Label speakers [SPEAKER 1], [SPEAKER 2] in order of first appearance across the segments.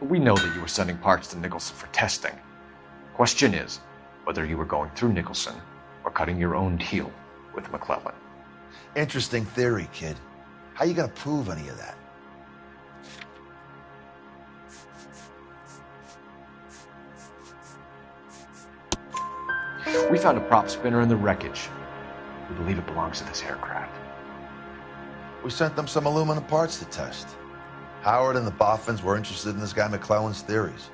[SPEAKER 1] We know that you were sending parts to Nicholson for testing. Question is whether you were going through Nicholson or cutting your own deal with McClellan.
[SPEAKER 2] Interesting theory, kid. How you gonna prove any of that?
[SPEAKER 1] We found a prop spinner in the wreckage. We believe it belongs to this aircraft.
[SPEAKER 2] We sent them some aluminum parts to test. Howard and the Boffins were interested in this guy McClellan's theories.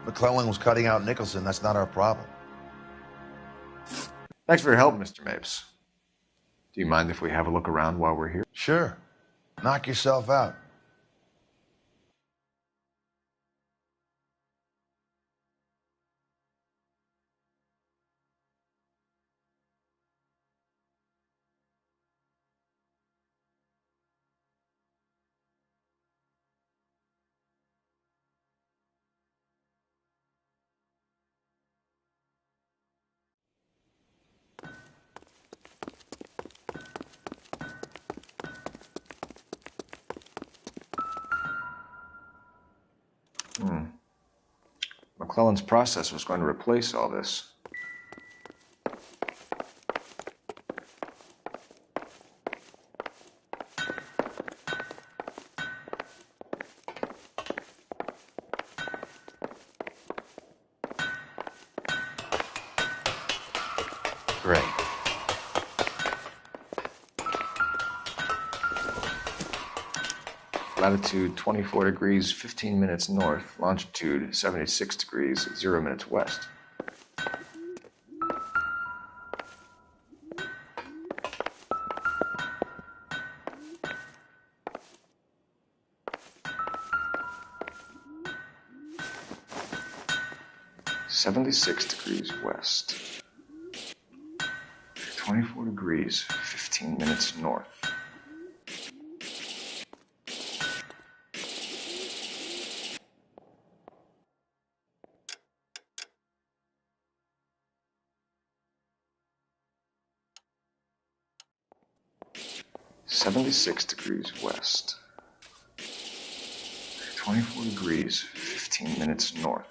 [SPEAKER 2] McClellan was cutting out Nicholson. That's not our problem.
[SPEAKER 1] Thanks for your help, Mr. Mapes. Do you mind if we have a look around while we're here?
[SPEAKER 2] Sure. Knock yourself out.
[SPEAKER 1] McClellan's process was going to replace all this. Great. Latitude 24 degrees, 15 minutes north. Longitude 76 degrees, 0 minutes west. (76 degrees west). 24 degrees, 15 minutes north. (76 degrees west). 24 degrees, 15 minutes north.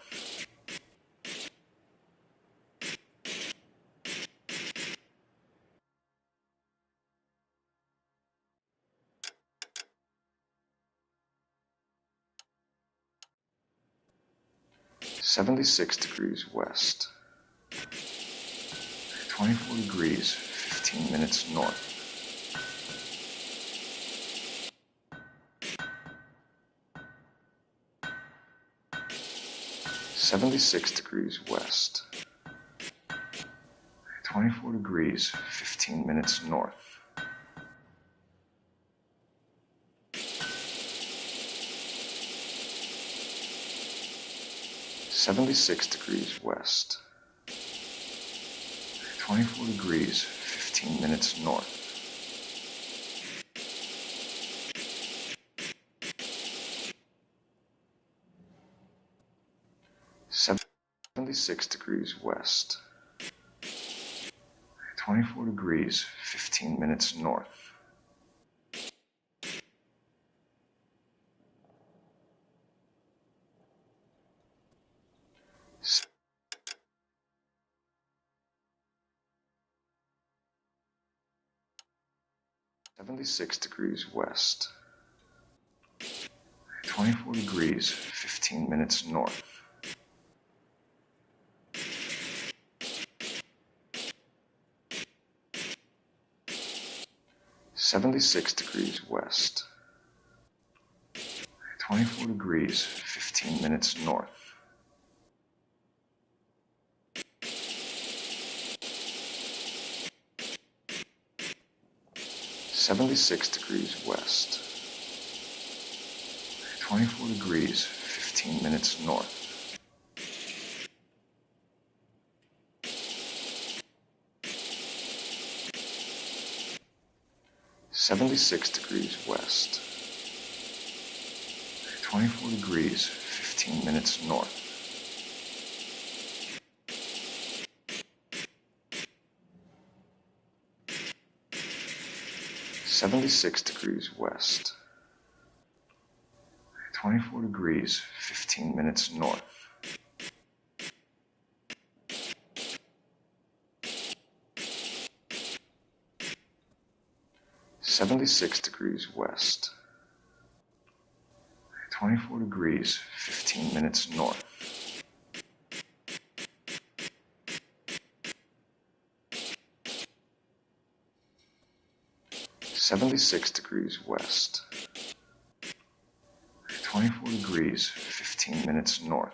[SPEAKER 1] (76 degrees west). 24 degrees, 15 minutes north. 76 degrees west. 24 degrees, 15 minutes north. 76 degrees west. 24 degrees, 15 minutes north. 76 degrees west. 24 degrees, 15 minutes north. 76 degrees west. 24 degrees, 15 minutes north. 76 degrees west. 24 degrees, 15 minutes north. 76 degrees west. 24 degrees, 15 minutes north. 76 degrees west. 24 degrees, 15 minutes north. 76 degrees west. 24 degrees, 15 minutes north. (76° west). 24 degrees, 15 minutes north. 76° west. 24 degrees, 15 minutes north.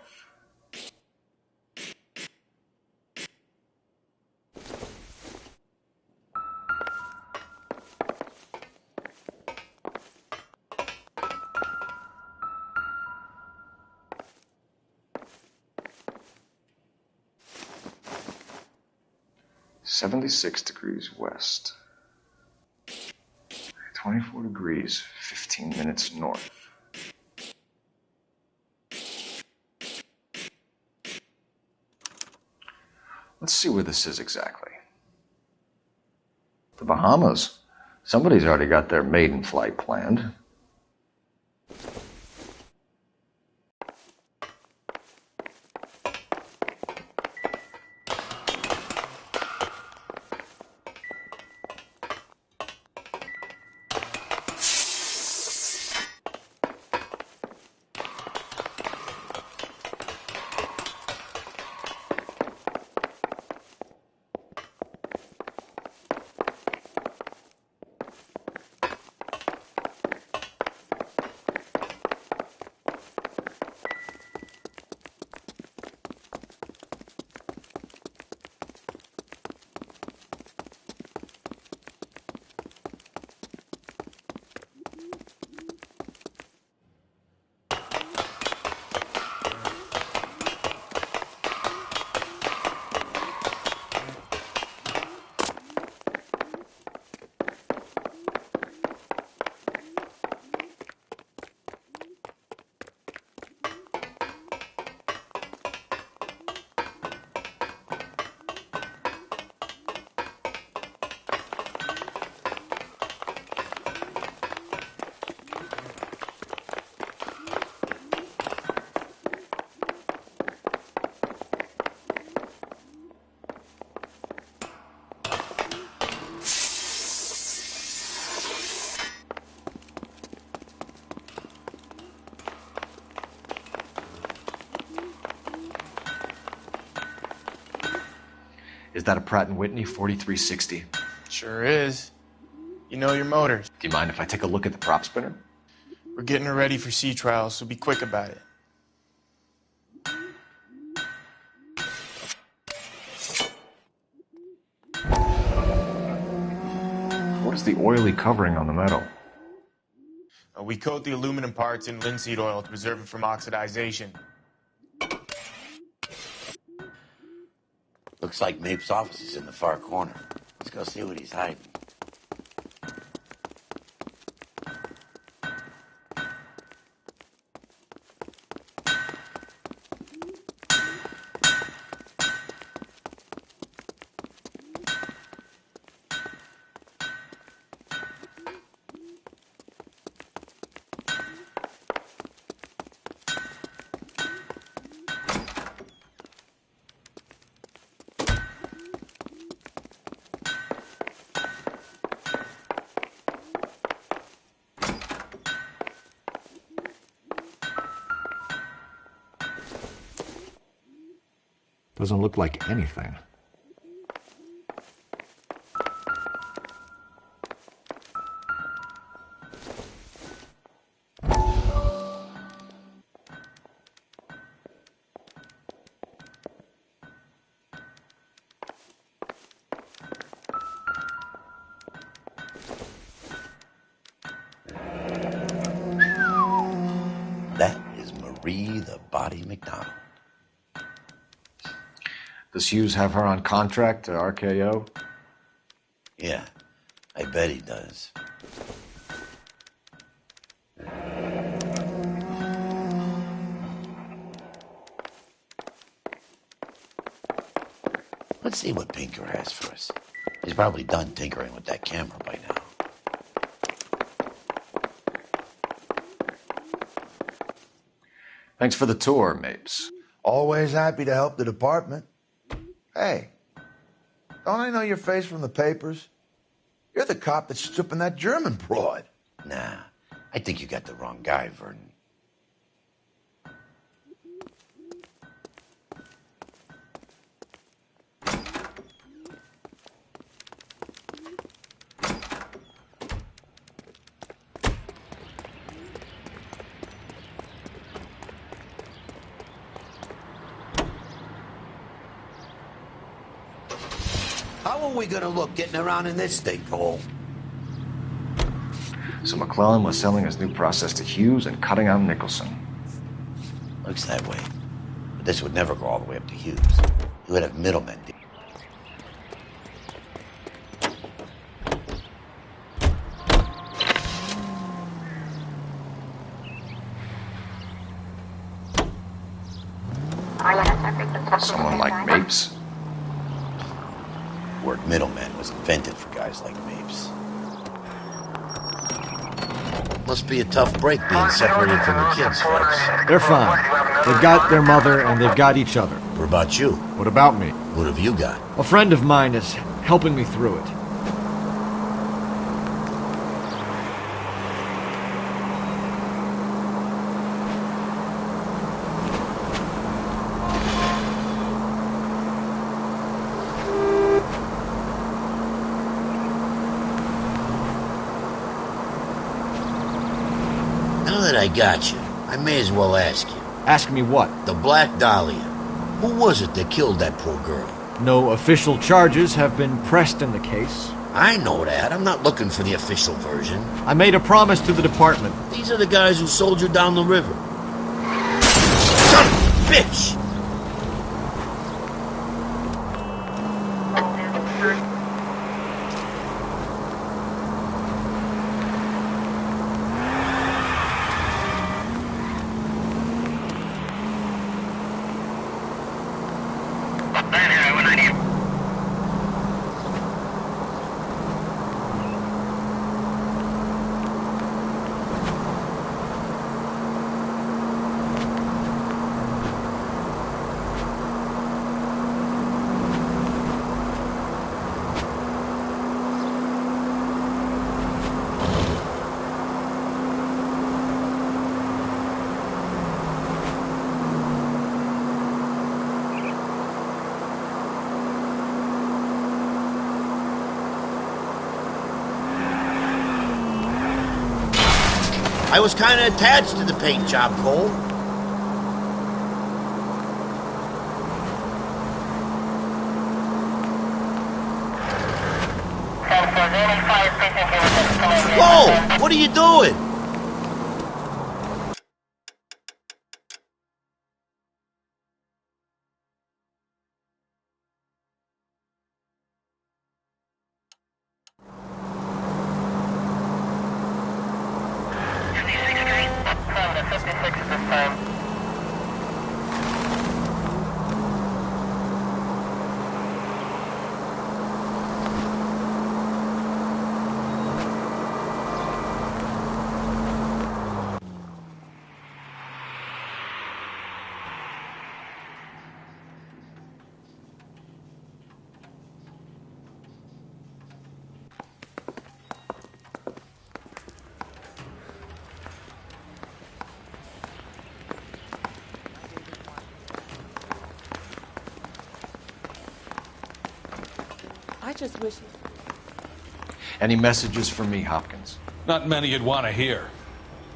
[SPEAKER 1] (76° west). 24 degrees, 15 minutes north. Let's see where this is exactly. The Bahamas. Somebody's already got their maiden flight planned. Is that a Pratt & Whitney 4360?
[SPEAKER 3] Sure is. You know your motors.
[SPEAKER 1] Do you mind if I take a look at the prop spinner?
[SPEAKER 3] We're getting her ready for sea trials, so be quick about it.
[SPEAKER 1] What is the oily covering on the metal?
[SPEAKER 3] We coat the aluminum parts in linseed oil to preserve it from oxidization.
[SPEAKER 4] Looks like Mape's office is in the far corner. Let's go see what he's hiding.
[SPEAKER 1] Doesn't look like anything.
[SPEAKER 4] That is Marie the Body McDonald.
[SPEAKER 1] Does Hughes have her on contract to RKO?
[SPEAKER 4] Yeah, I bet he does. Let's see what Pinker has for us. He's probably done tinkering with that camera by now.
[SPEAKER 1] Thanks for the tour, Mapes.
[SPEAKER 2] Always happy to help the department. Hey, don't I know your face from the papers? You're the cop that's stripping that German broad.
[SPEAKER 4] Nah, I think you got the wrong guy, Vernon. How are we gonna look getting around in this thing, Cole?
[SPEAKER 1] So McClellan was selling his new process to Hughes and cutting out Nicholson.
[SPEAKER 4] Looks that way. But this would never go all the way up to Hughes. He would have middlemen.
[SPEAKER 1] Someone like Mapes?
[SPEAKER 4] The word middleman was invented for guys like Mapes. Must be a tough break being separated from the kids, folks.
[SPEAKER 5] They're fine. They've got their mother and they've got each other.
[SPEAKER 4] What about you?
[SPEAKER 5] What about me?
[SPEAKER 4] What have you got?
[SPEAKER 5] A friend of mine is helping me through it.
[SPEAKER 4] Now that I got you, I may as well ask you.
[SPEAKER 5] Ask me what?
[SPEAKER 4] The Black Dahlia. Who was it that killed that poor girl?
[SPEAKER 5] No official charges have been pressed in the case.
[SPEAKER 4] I know that. I'm not looking for the official version.
[SPEAKER 5] I made a promise to the department.
[SPEAKER 4] These are the guys who sold you down the river. Son of a bitch! I was kind of attached to the paint job, Cole. Whoa! What are you doing?
[SPEAKER 6] I just wish.
[SPEAKER 1] Any messages for me, Hopkins?
[SPEAKER 7] Not many you'd want to hear.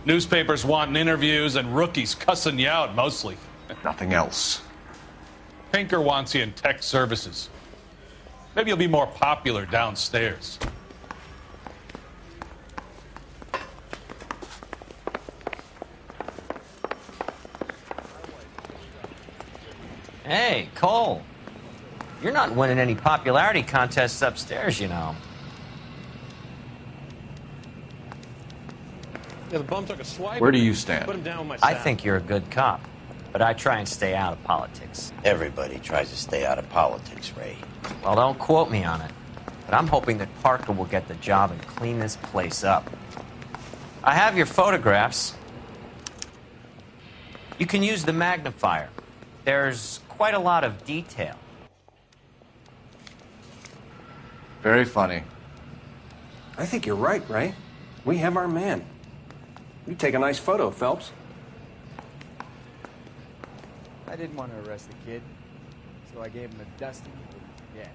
[SPEAKER 7] Newspapers wanting interviews and rookies cussing you out, mostly.
[SPEAKER 1] Nothing else.
[SPEAKER 7] Pinker wants you in tech services. Maybe you'll be more popular downstairs.
[SPEAKER 8] Hey, Cole. You're not winning any popularity contests upstairs, you know.
[SPEAKER 9] Yeah, the bum took a swipe.
[SPEAKER 1] Where do you stand?
[SPEAKER 9] Put him down with my
[SPEAKER 8] I
[SPEAKER 9] sack.
[SPEAKER 8] think you're a good cop, but I try and stay out of politics.
[SPEAKER 4] Everybody tries to stay out of politics, Ray.
[SPEAKER 8] Well, don't quote me on it, but I'm hoping that Parker will get the job and clean this place up. I have your photographs. You can use the magnifier. There's quite a lot of detail.
[SPEAKER 1] Very funny.
[SPEAKER 6] I think you're right, Ray. We have our man. You take a nice photo, Phelps.
[SPEAKER 9] I didn't want to arrest the kid, so I gave him a dusting. Yeah.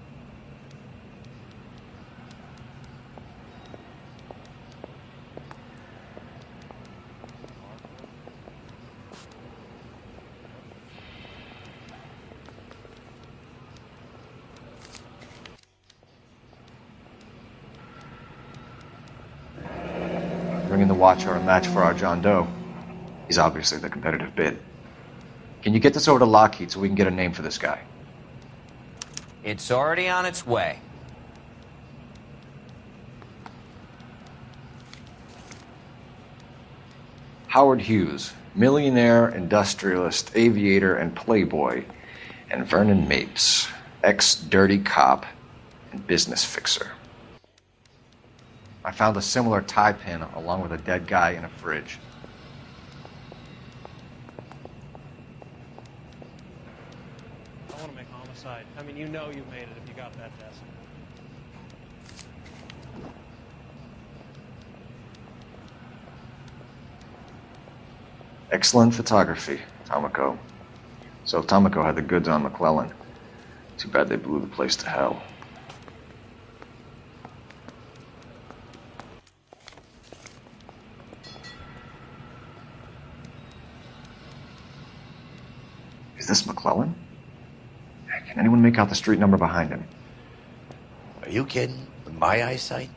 [SPEAKER 1] Bringing the Watcher a match for our John Doe. He's obviously the competitive bid. Can you get this over to Lockheed so we can get a name for this guy?
[SPEAKER 8] It's already on its way.
[SPEAKER 1] Howard Hughes, millionaire, industrialist, aviator, and playboy, and Vernon Mapes, ex-dirty cop and business fixer. I found a similar tie pin along with a dead guy in a fridge.
[SPEAKER 10] I want to make homicide. I mean, you know you made it if you got that desk.
[SPEAKER 1] Excellent photography, Tomoko. So Tomoko had the goods on McClellan. Too bad they blew the place to hell. Is this McClellan? Can anyone make out the street number behind him?
[SPEAKER 4] Are you kidding? With my eyesight?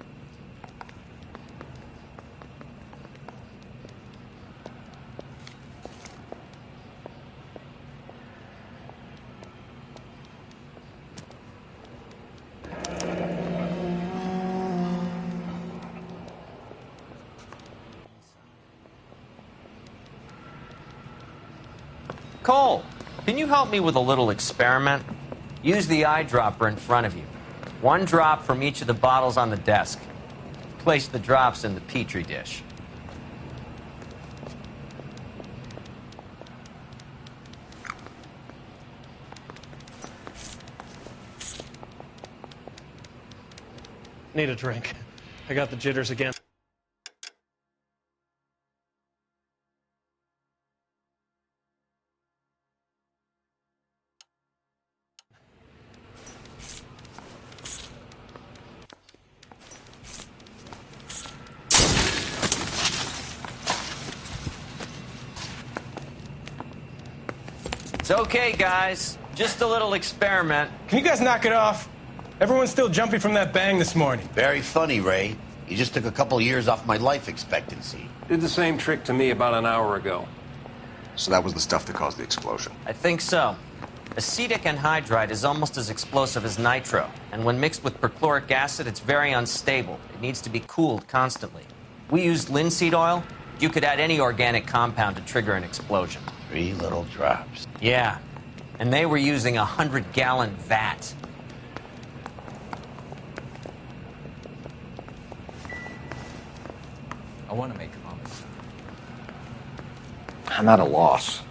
[SPEAKER 8] Cole, can you help me with a little experiment? Use the eyedropper in front of you. One drop from each of the bottles on the desk. Place the drops in the Petri dish.
[SPEAKER 10] Need a drink. I got the jitters again.
[SPEAKER 8] It's okay, guys. Just a little experiment.
[SPEAKER 11] Can you guys knock it off? Everyone's still jumpy from that bang this morning.
[SPEAKER 4] Very funny, Ray. You just took a couple years off my life expectancy.
[SPEAKER 6] Did the same trick to me about an hour ago.
[SPEAKER 1] So that was the stuff that caused the explosion.
[SPEAKER 8] I think so. Acetic anhydride is almost as explosive as nitro, and when mixed with perchloric acid, it's very unstable. It needs to be cooled constantly. We used linseed oil. You could add any organic compound to trigger an explosion.
[SPEAKER 4] 3 little drops.
[SPEAKER 8] Yeah, and they were using a 100-gallon vat.
[SPEAKER 9] I want to make a homicide.
[SPEAKER 1] I'm at a loss.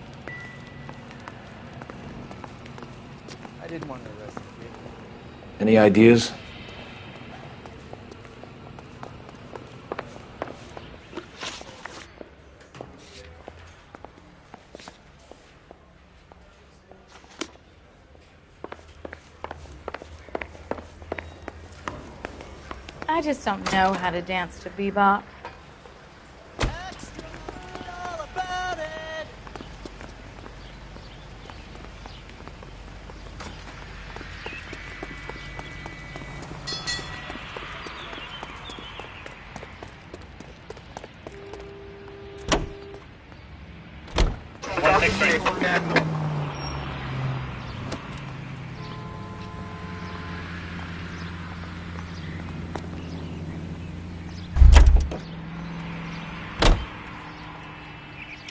[SPEAKER 9] I didn't want to arrest the kid.
[SPEAKER 1] Any ideas?
[SPEAKER 12] I just don't know how to dance to bebop.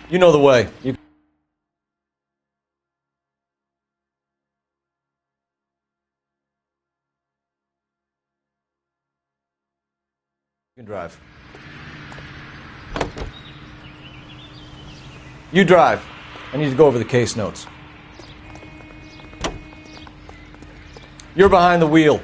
[SPEAKER 5] You know the way. You can drive. You drive. I need to go over the case notes. You're behind the wheel.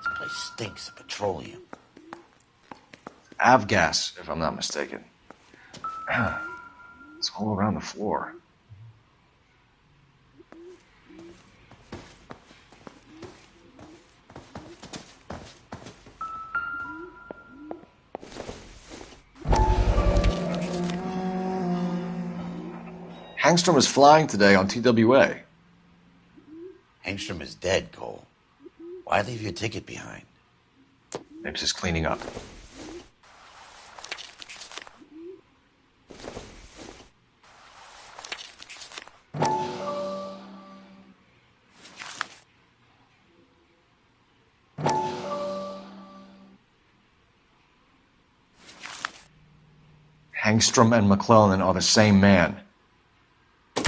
[SPEAKER 4] This place stinks of petroleum.
[SPEAKER 1] Avgas, if I'm not mistaken. It's all around the floor. Hangstrom is flying today on TWA.
[SPEAKER 4] Hangstrom is dead, Cole. Why leave your ticket behind?
[SPEAKER 1] Mapes is cleaning up. Hangstrom and McClellan are the same man.
[SPEAKER 4] The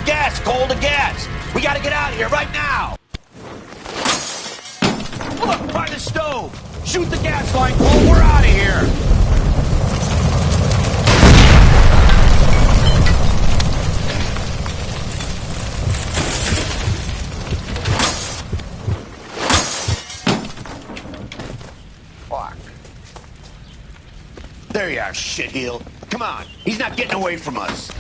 [SPEAKER 4] gas, Cole, the gas! We gotta get out of here right now! Look, by the stove! Shoot the gas line, Cole, we're out of here! Fuck. There you are, shitheel. Come on, he's not getting away from us.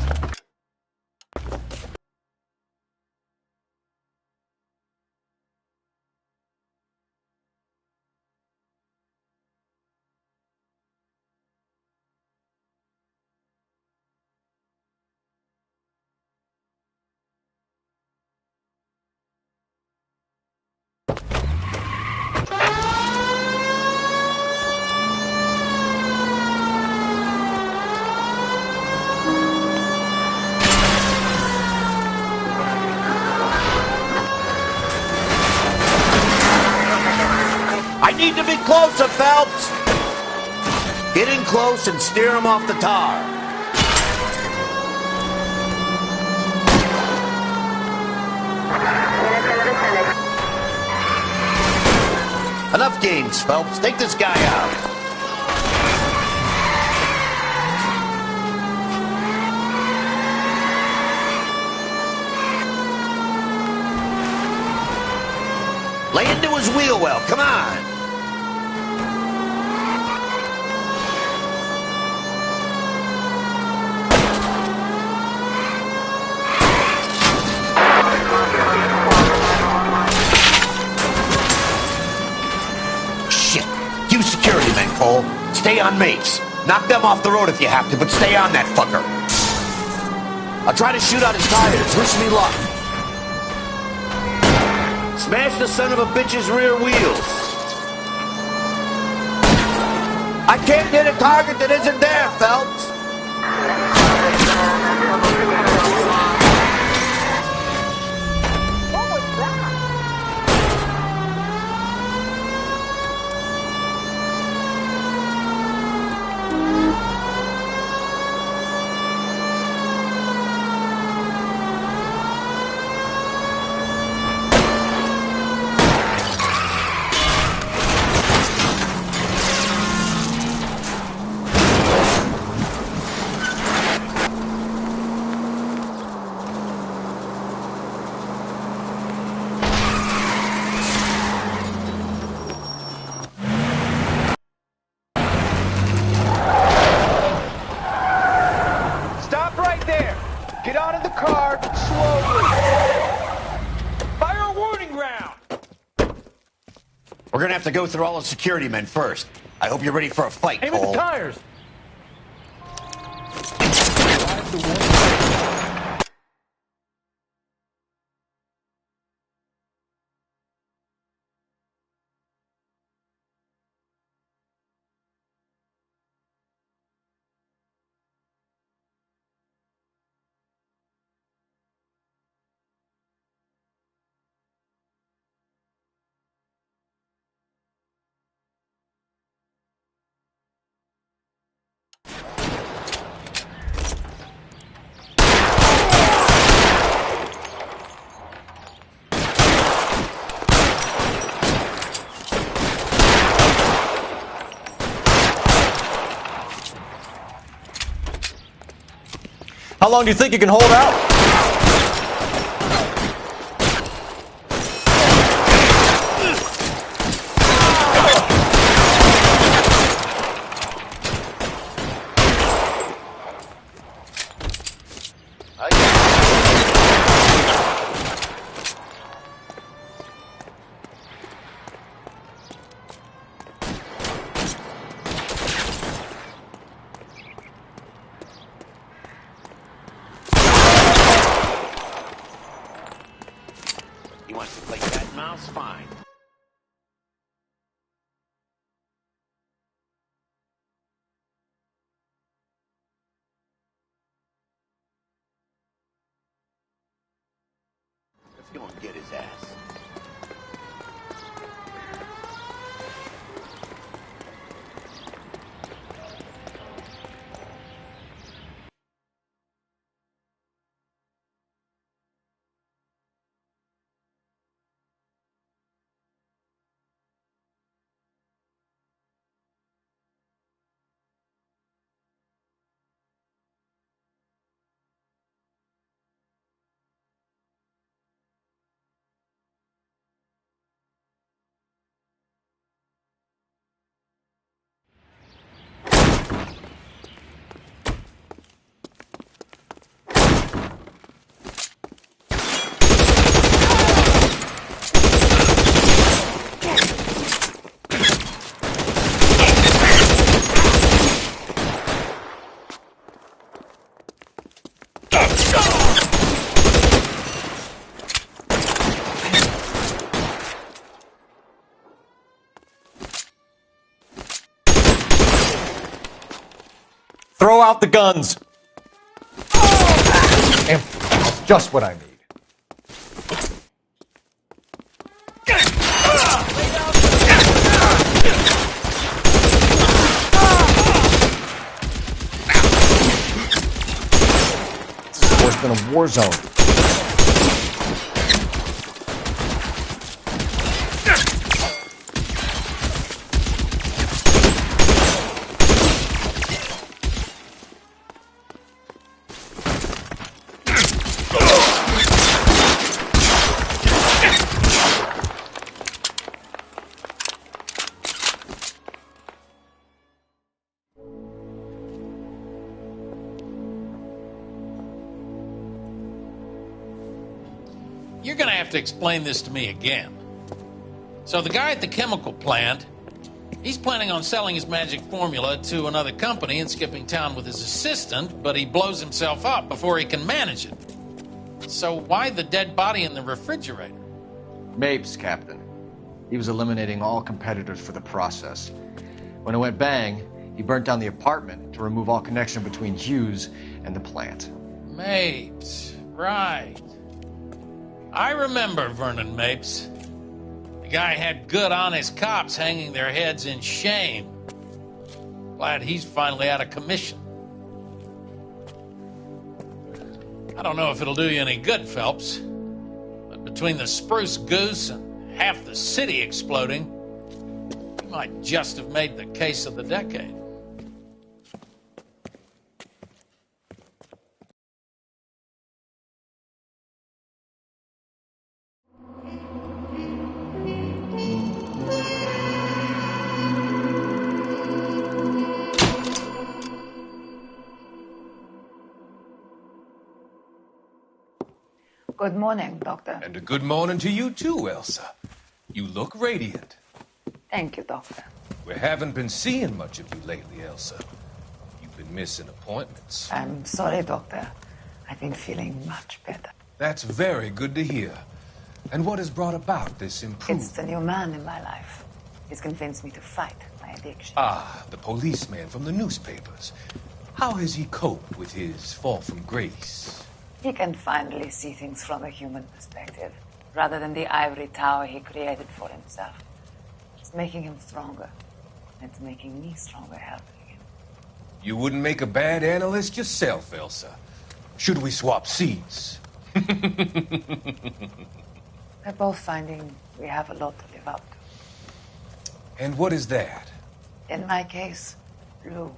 [SPEAKER 4] I need to be closer, Phelps! Get in close and steer him off the tar. Enough games, Phelps. Take this guy out. Lay into his wheel well. Come on. Shit. You security men, Cole. Stay on mates. Knock them off the road if you have to, but stay on that fucker. I'll try to shoot out his tires. Wish me luck. Smash the son of a bitch's rear wheels. I can't hit a target that isn't there, Phelps.
[SPEAKER 13] What was that?
[SPEAKER 11] Stop right there. Get out of the car slowly. Fire a warning round.
[SPEAKER 4] We're gonna have to go through all the security men first. I hope you're ready for a fight,
[SPEAKER 11] Aim at
[SPEAKER 4] Cole.
[SPEAKER 11] the tires.
[SPEAKER 5] How long do you think you can hold out?
[SPEAKER 4] He wants to play cat and mouse? Fine. Let's go and get his ass.
[SPEAKER 5] Throw out the guns! Damn, that's just what I need. This is worse than a war zone.
[SPEAKER 7] You're gonna have to explain this to me again. So the guy at the chemical plant, he's planning on selling his magic formula to another company and skipping town with his assistant, but he blows himself up before he can manage it. So why the dead body in the refrigerator?
[SPEAKER 1] Mapes, Captain. He was eliminating all competitors for the process. When it went bang, he burnt down the apartment to remove all connection between Hughes and the plant.
[SPEAKER 7] Mapes, right. I remember Vernon Mapes. The guy had good, honest cops hanging their heads in shame. Glad he's finally out of commission. I don't know if it'll do you any good, Phelps, but between the spruce goose and half the city exploding, you might just have made the case of the decade.
[SPEAKER 13] Good morning, Doctor.
[SPEAKER 14] And a good morning to you too, Elsa. You look radiant.
[SPEAKER 13] Thank you, Doctor.
[SPEAKER 14] We haven't been seeing much of you lately, Elsa. You've been missing appointments.
[SPEAKER 13] I'm sorry, Doctor. I've been feeling much better.
[SPEAKER 14] That's very good to hear. And what has brought about this improvement?
[SPEAKER 13] It's the new man in my life. He's convinced me to fight my addiction.
[SPEAKER 14] Ah, the policeman from the newspapers. How has he coped with his fall from grace?
[SPEAKER 13] He can finally see things from a human perspective, rather than the ivory tower he created for himself. It's making him stronger. It's making me stronger helping him.
[SPEAKER 14] You wouldn't make a bad analyst yourself, Elsa. Should we swap seats?
[SPEAKER 13] We're both finding we have a lot to live up to.
[SPEAKER 14] And what is that?
[SPEAKER 13] In my case, Lou.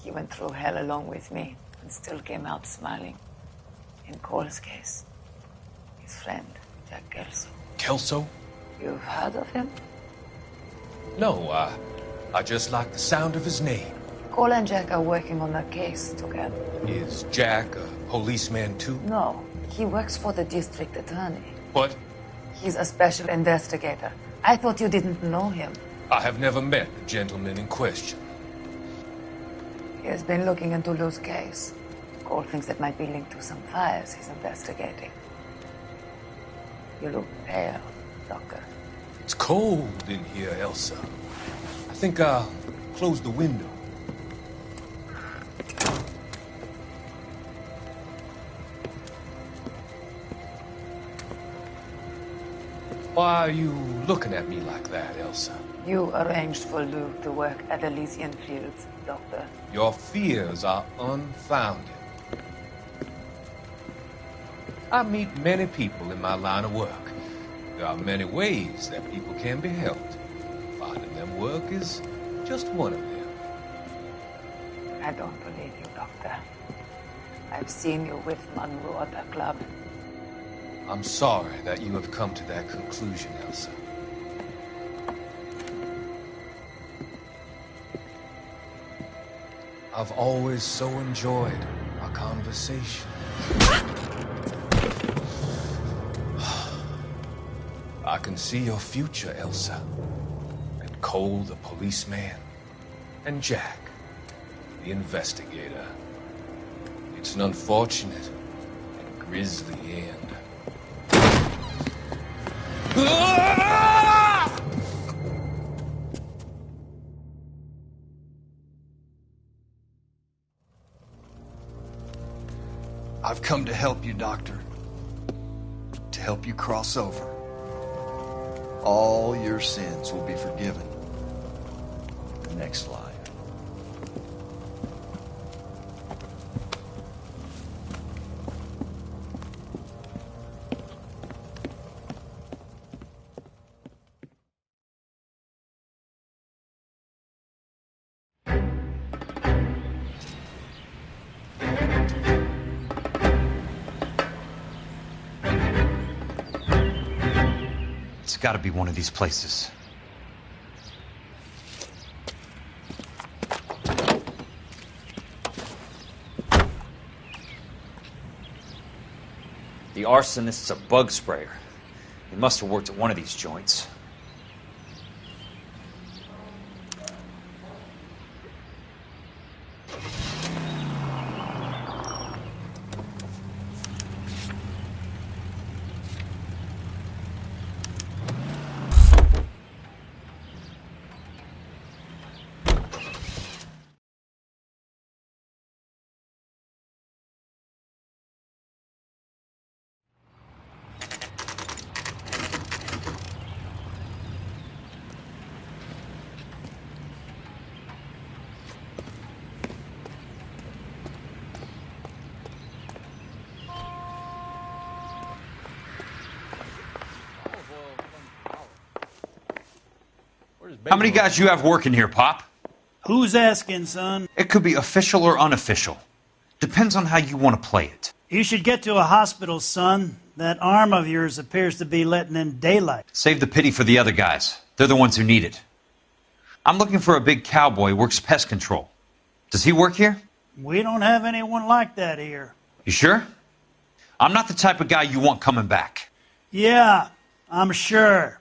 [SPEAKER 13] He went through hell along with me, and still came out smiling. In Cole's case, his friend, Jack Kelso.
[SPEAKER 14] Kelso?
[SPEAKER 13] You've heard of him?
[SPEAKER 14] No, I just like the sound of his name.
[SPEAKER 13] Cole and Jack are working on a case together.
[SPEAKER 14] Is Jack a policeman too?
[SPEAKER 13] No, he works for the district attorney.
[SPEAKER 14] What?
[SPEAKER 13] He's a special investigator. I thought you didn't know him.
[SPEAKER 14] I have never met the gentleman in question.
[SPEAKER 13] He has been looking into Lou's case. Cole thinks it might be linked to some fires he's investigating. You look pale, Doctor.
[SPEAKER 14] It's cold in here, Elsa. I think I'll close the window. Why are you looking at me like that, Elsa?
[SPEAKER 13] You arranged for Lou to work at Elysian Fields, Doctor.
[SPEAKER 14] Your fears are unfounded. I meet many people in my line of work. There are many ways that people can be helped. Finding them work is just one of them.
[SPEAKER 13] I don't believe you, Doctor. I've seen you with Monroe at the club.
[SPEAKER 14] I'm sorry that you have come to that conclusion, Elsa. I've always so enjoyed our conversation. I can see your future, Elsa. And Cole, the policeman. And Jack, the investigator. It's an unfortunate and grisly end.
[SPEAKER 5] I've come to help you, Doctor. To help you cross over. All your sins will be forgiven. The next life.
[SPEAKER 15] It's got to be one of these places. The arsonist's a bug sprayer. He must have worked at one of these joints. How many guys you have working here, Pop?
[SPEAKER 16] Who's asking, son?
[SPEAKER 15] It could be official or unofficial. Depends on how you want to play it.
[SPEAKER 16] You should get to a hospital, son. That arm of yours appears to be letting in daylight.
[SPEAKER 15] Save the pity for the other guys. They're the ones who need it. I'm looking for a big cowboy who works pest control. Does he work here?
[SPEAKER 16] We don't have anyone like that here.
[SPEAKER 15] You sure? I'm not the type of guy you want coming back.
[SPEAKER 16] Yeah, I'm sure.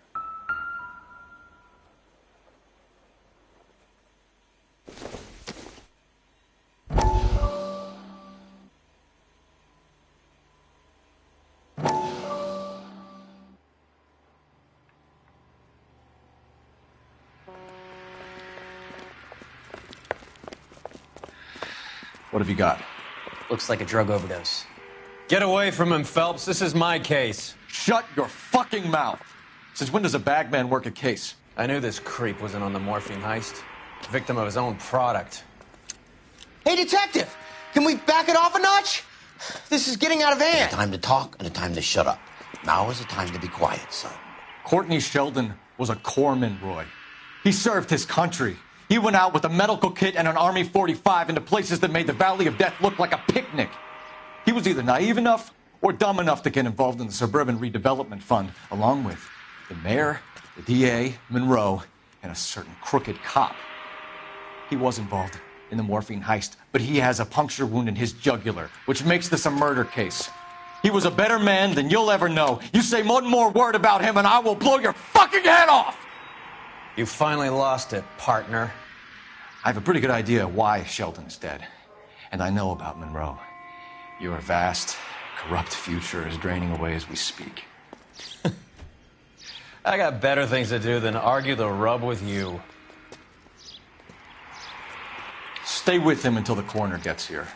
[SPEAKER 1] What have you got?
[SPEAKER 9] Looks like a drug overdose. Get away from him, Phelps. This is my case.
[SPEAKER 1] Shut your fucking mouth! Since when does a bagman work a case?
[SPEAKER 9] I knew this creep wasn't on the morphine heist. Victim of his own product.
[SPEAKER 4] Hey, detective! Can we back it off a notch? This is getting out of hand.
[SPEAKER 17] A time to talk and a time to shut up. Now is the time to be quiet, son.
[SPEAKER 1] Courtney Sheldon was a corpsman, Roy. He served his country.
[SPEAKER 18] He went out with a medical kit and an Army 45 into places that made the Valley of Death look like a picnic. He was either naive enough or dumb enough to get involved in the Suburban Redevelopment Fund, along with the mayor, the DA, Monroe, and a certain crooked cop. He was involved in the morphine heist, but he has a puncture wound in his jugular, which makes this a murder case. He was a better man than you'll ever know. You say one more word about him and I will blow your fucking head off!
[SPEAKER 6] You finally lost it, partner.
[SPEAKER 18] I have a pretty good idea why Sheldon's dead. And I know about Monroe. Your vast, corrupt future is draining away as we speak.
[SPEAKER 6] I got better things to do than argue the rub with you.
[SPEAKER 18] Stay with him until the coroner gets here.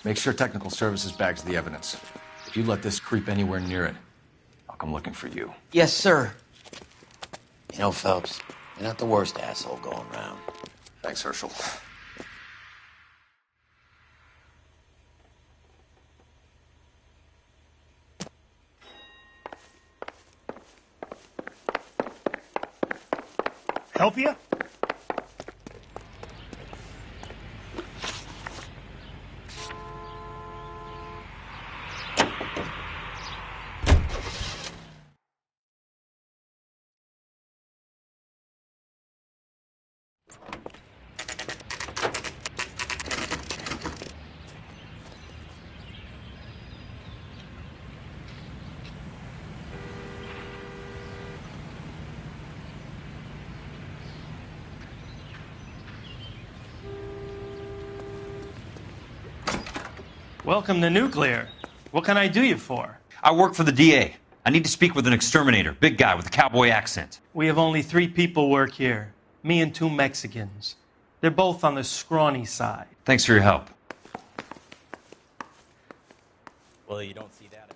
[SPEAKER 18] Make sure technical services bags the evidence. If you let this creep anywhere near it, I'll come looking for you.
[SPEAKER 17] Yes, sir. You know, Phelps, you're not the worst asshole going round.
[SPEAKER 18] Thanks, Herschel.
[SPEAKER 16] Help you?
[SPEAKER 10] Welcome to Nuclear. What can I do you for?
[SPEAKER 15] I work for the DA. I need to speak with an exterminator, big guy with a cowboy accent.
[SPEAKER 10] We have only 3 people work here. Me and 2 Mexicans. They're both on the scrawny side.
[SPEAKER 15] Thanks for your help.
[SPEAKER 19] Well, you don't see that.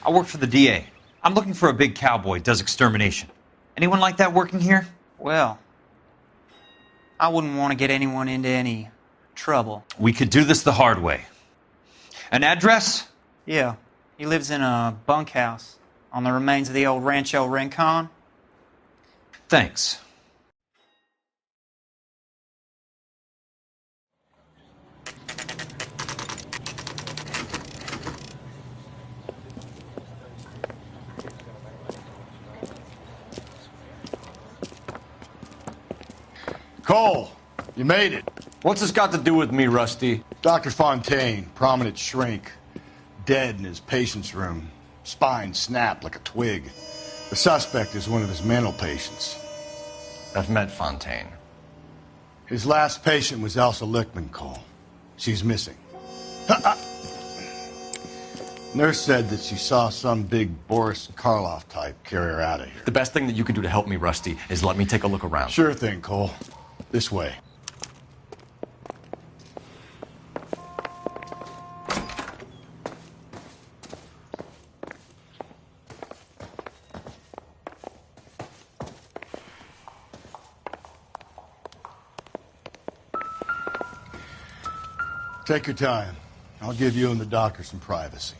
[SPEAKER 15] I work for the DA. I'm looking for a big cowboy who does extermination. Anyone like that working here?
[SPEAKER 20] Well, I wouldn't want to get anyone into any trouble.
[SPEAKER 15] We could do this the hard way. An address?
[SPEAKER 20] Yeah, he lives in a bunkhouse on the remains of the old Rancho Rincon.
[SPEAKER 15] Thanks.
[SPEAKER 21] Cole, you made it.
[SPEAKER 18] What's this got to do with me, Rusty?
[SPEAKER 21] Dr. Fontaine, prominent shrink, dead in his patient's room. Spine snapped like a twig. The suspect is one of his mental patients.
[SPEAKER 18] I've met Fontaine.
[SPEAKER 21] His last patient was Elsa Lichtman, Cole. She's missing. Nurse said that she saw some big Boris Karloff type carry her out of here.
[SPEAKER 18] The best thing that you can do to help me, Rusty, is let me take a look around.
[SPEAKER 21] Sure thing, Cole. This way. Take your time. I'll give you and the doctor some privacy.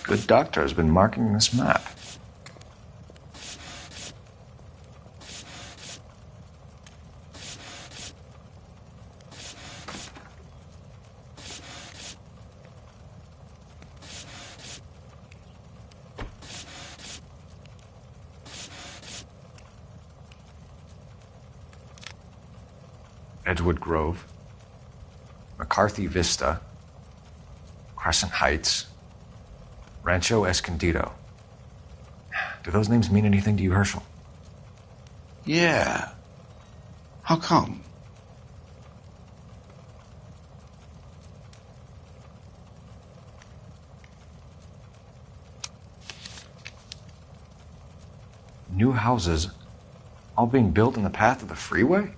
[SPEAKER 1] Good doctor has been marking this map. Edgewood Grove, McCarthy Vista, Crescent Heights, Rancho Escondido. Do those names mean anything to you, Herschel?
[SPEAKER 17] Yeah. How come?
[SPEAKER 1] New houses all being built in the path of the freeway?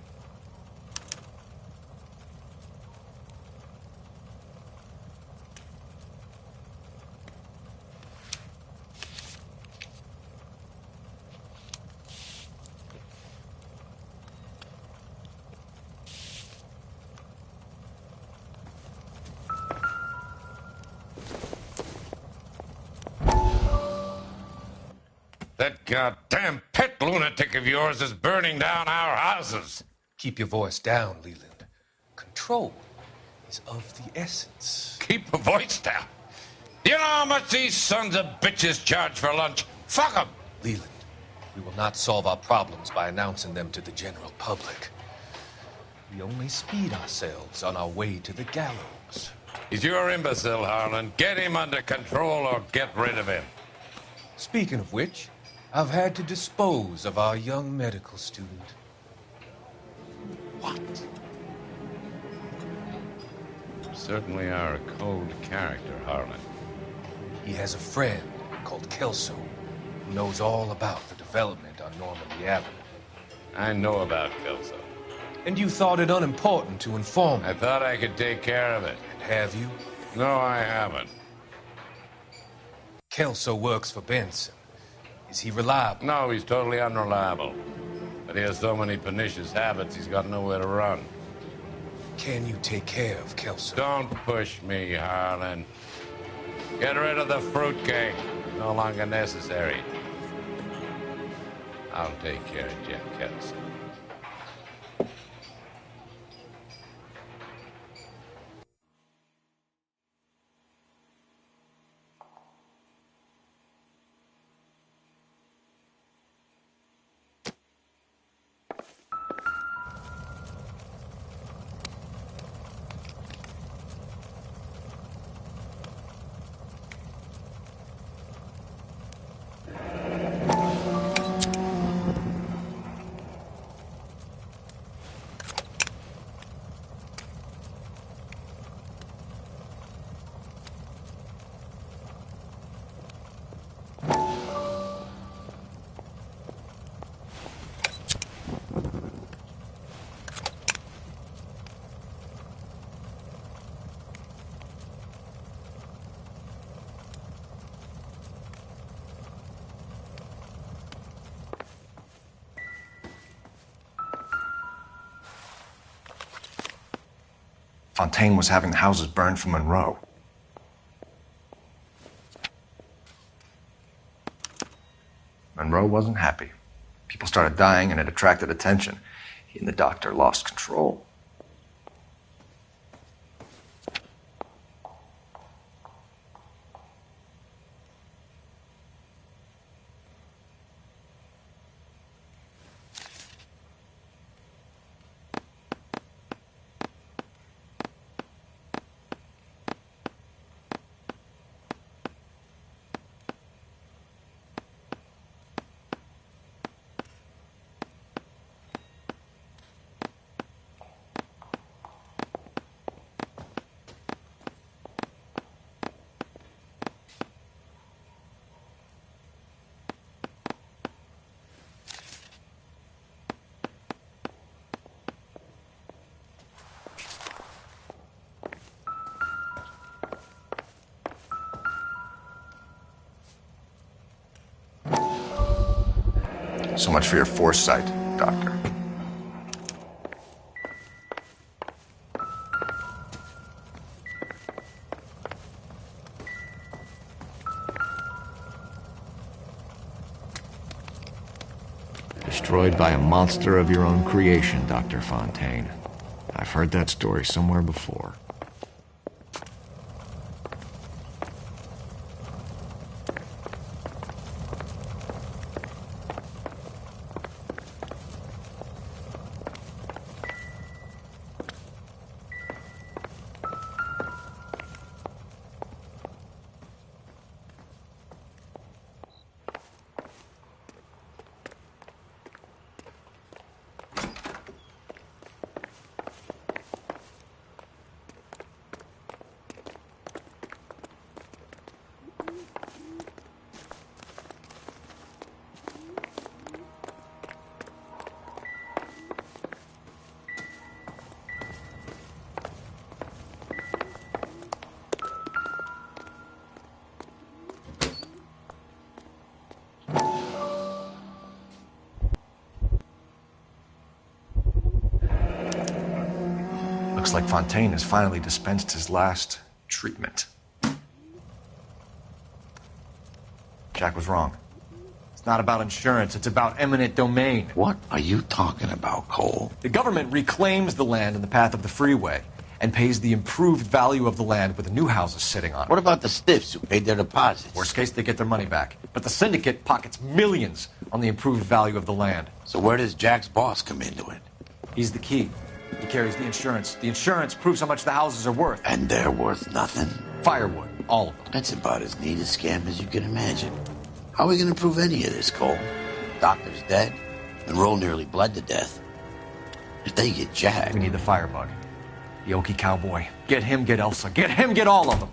[SPEAKER 3] That goddamn pet lunatic of yours is burning down our houses.
[SPEAKER 14] Keep your voice down, Leland. Control is of the essence.
[SPEAKER 3] Keep your voice down? You know how much these sons of bitches charge for lunch? Fuck them!
[SPEAKER 14] Leland, we will not solve our problems by announcing them to the general public. We only speed ourselves on our way to the gallows.
[SPEAKER 3] He's your imbecile, Harlan. Get him under control or get rid of him.
[SPEAKER 14] Speaking of which, I've had to dispose of our young medical student.
[SPEAKER 3] What? You certainly are a cold character, Harlan.
[SPEAKER 14] He has a friend called Kelso who knows all about the development on Normandy Avenue.
[SPEAKER 3] I know about Kelso.
[SPEAKER 14] And you thought it unimportant to inform me.
[SPEAKER 3] I thought I could take care of it.
[SPEAKER 14] And have you?
[SPEAKER 3] No, I haven't.
[SPEAKER 14] Kelso works for Benson. Is he reliable?
[SPEAKER 3] No, he's totally unreliable. But he has so many pernicious habits, he's got nowhere to run.
[SPEAKER 14] Can you take care of Kelso?
[SPEAKER 3] Don't push me, Harlan. Get rid of the fruitcake. No longer necessary. I'll take care of Jeff Kelso.
[SPEAKER 1] Fontaine was having the houses burned for Monroe. Monroe wasn't happy. People started dying and it attracted attention. He and the doctor lost control. So much for your foresight, Doctor. Destroyed by a monster of your own creation, Dr. Fontaine. I've heard that story somewhere before. Looks like Fontaine has finally dispensed his last treatment. Jack was wrong. It's not about insurance, it's about eminent domain.
[SPEAKER 17] What are you talking about, Cole?
[SPEAKER 1] The government reclaims the land in the path of the freeway and pays the improved value of the land with the new houses sitting on it.
[SPEAKER 17] What about the stiffs who paid their deposits?
[SPEAKER 1] Worst case, they get their money back. But the syndicate pockets millions on the improved value of the land.
[SPEAKER 17] So where does Jack's boss come into it?
[SPEAKER 1] He's the key. He carries the insurance. The insurance proves how much the houses are worth.
[SPEAKER 17] And they're worth nothing?
[SPEAKER 1] Firewood, all of them.
[SPEAKER 17] That's about as neat a scam as you can imagine. How are we going to prove any of this, Cole? Doctor's dead, and Roll nearly bled to death. If they get Jack...
[SPEAKER 1] We need the firebug. The Okie cowboy. Get him, get Elsa. Get him, get all of them.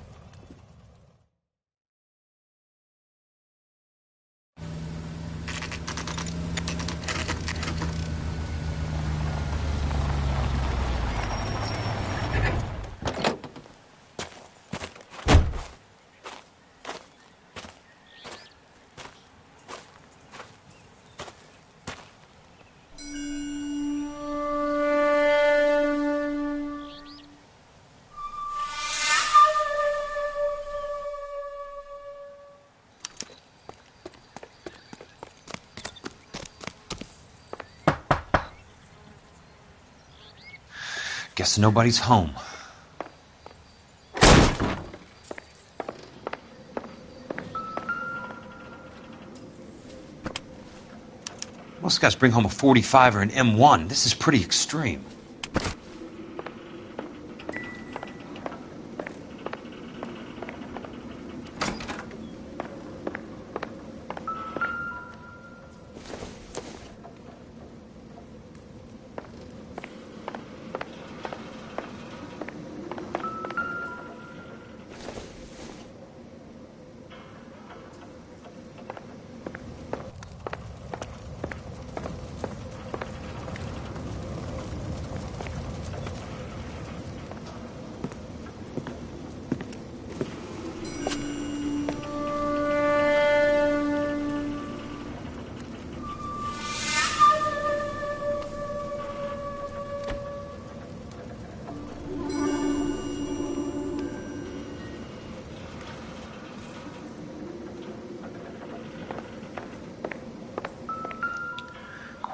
[SPEAKER 15] Guess nobody's home. Most guys bring home a 45 or an M1. This is pretty extreme.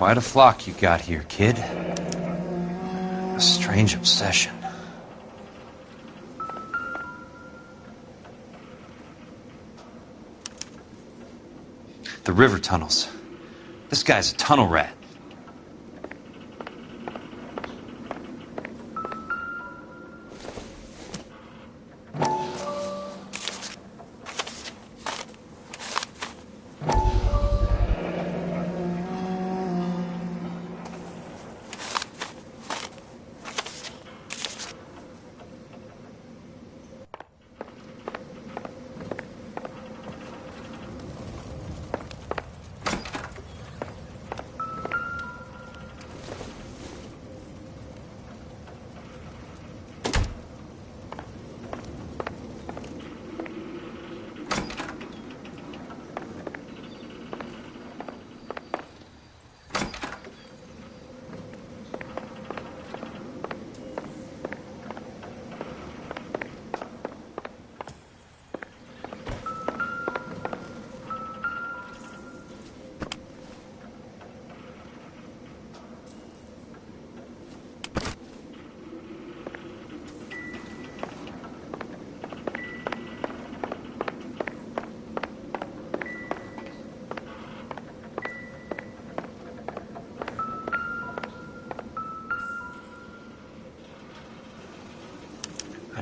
[SPEAKER 15] Quite a flock you got here, kid. A strange obsession. The river tunnels. This guy's a tunnel rat.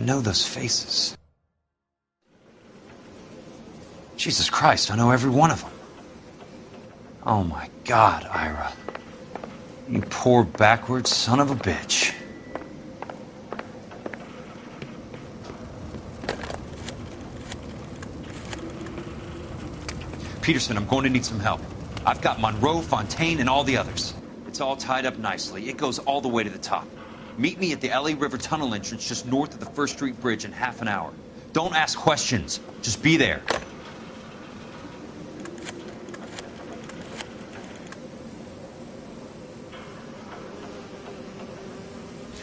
[SPEAKER 15] know those faces. Jesus Christ, I know every one of them. Oh my God, Ira. You poor backwards son of a bitch. Peterson, I'm going to need some help. I've got Monroe, Fontaine, and all the others. It's all tied up nicely. It goes all the way to the top. Meet me at the LA River Tunnel entrance just north of the First Street Bridge in half an hour. Don't ask questions. Just be there.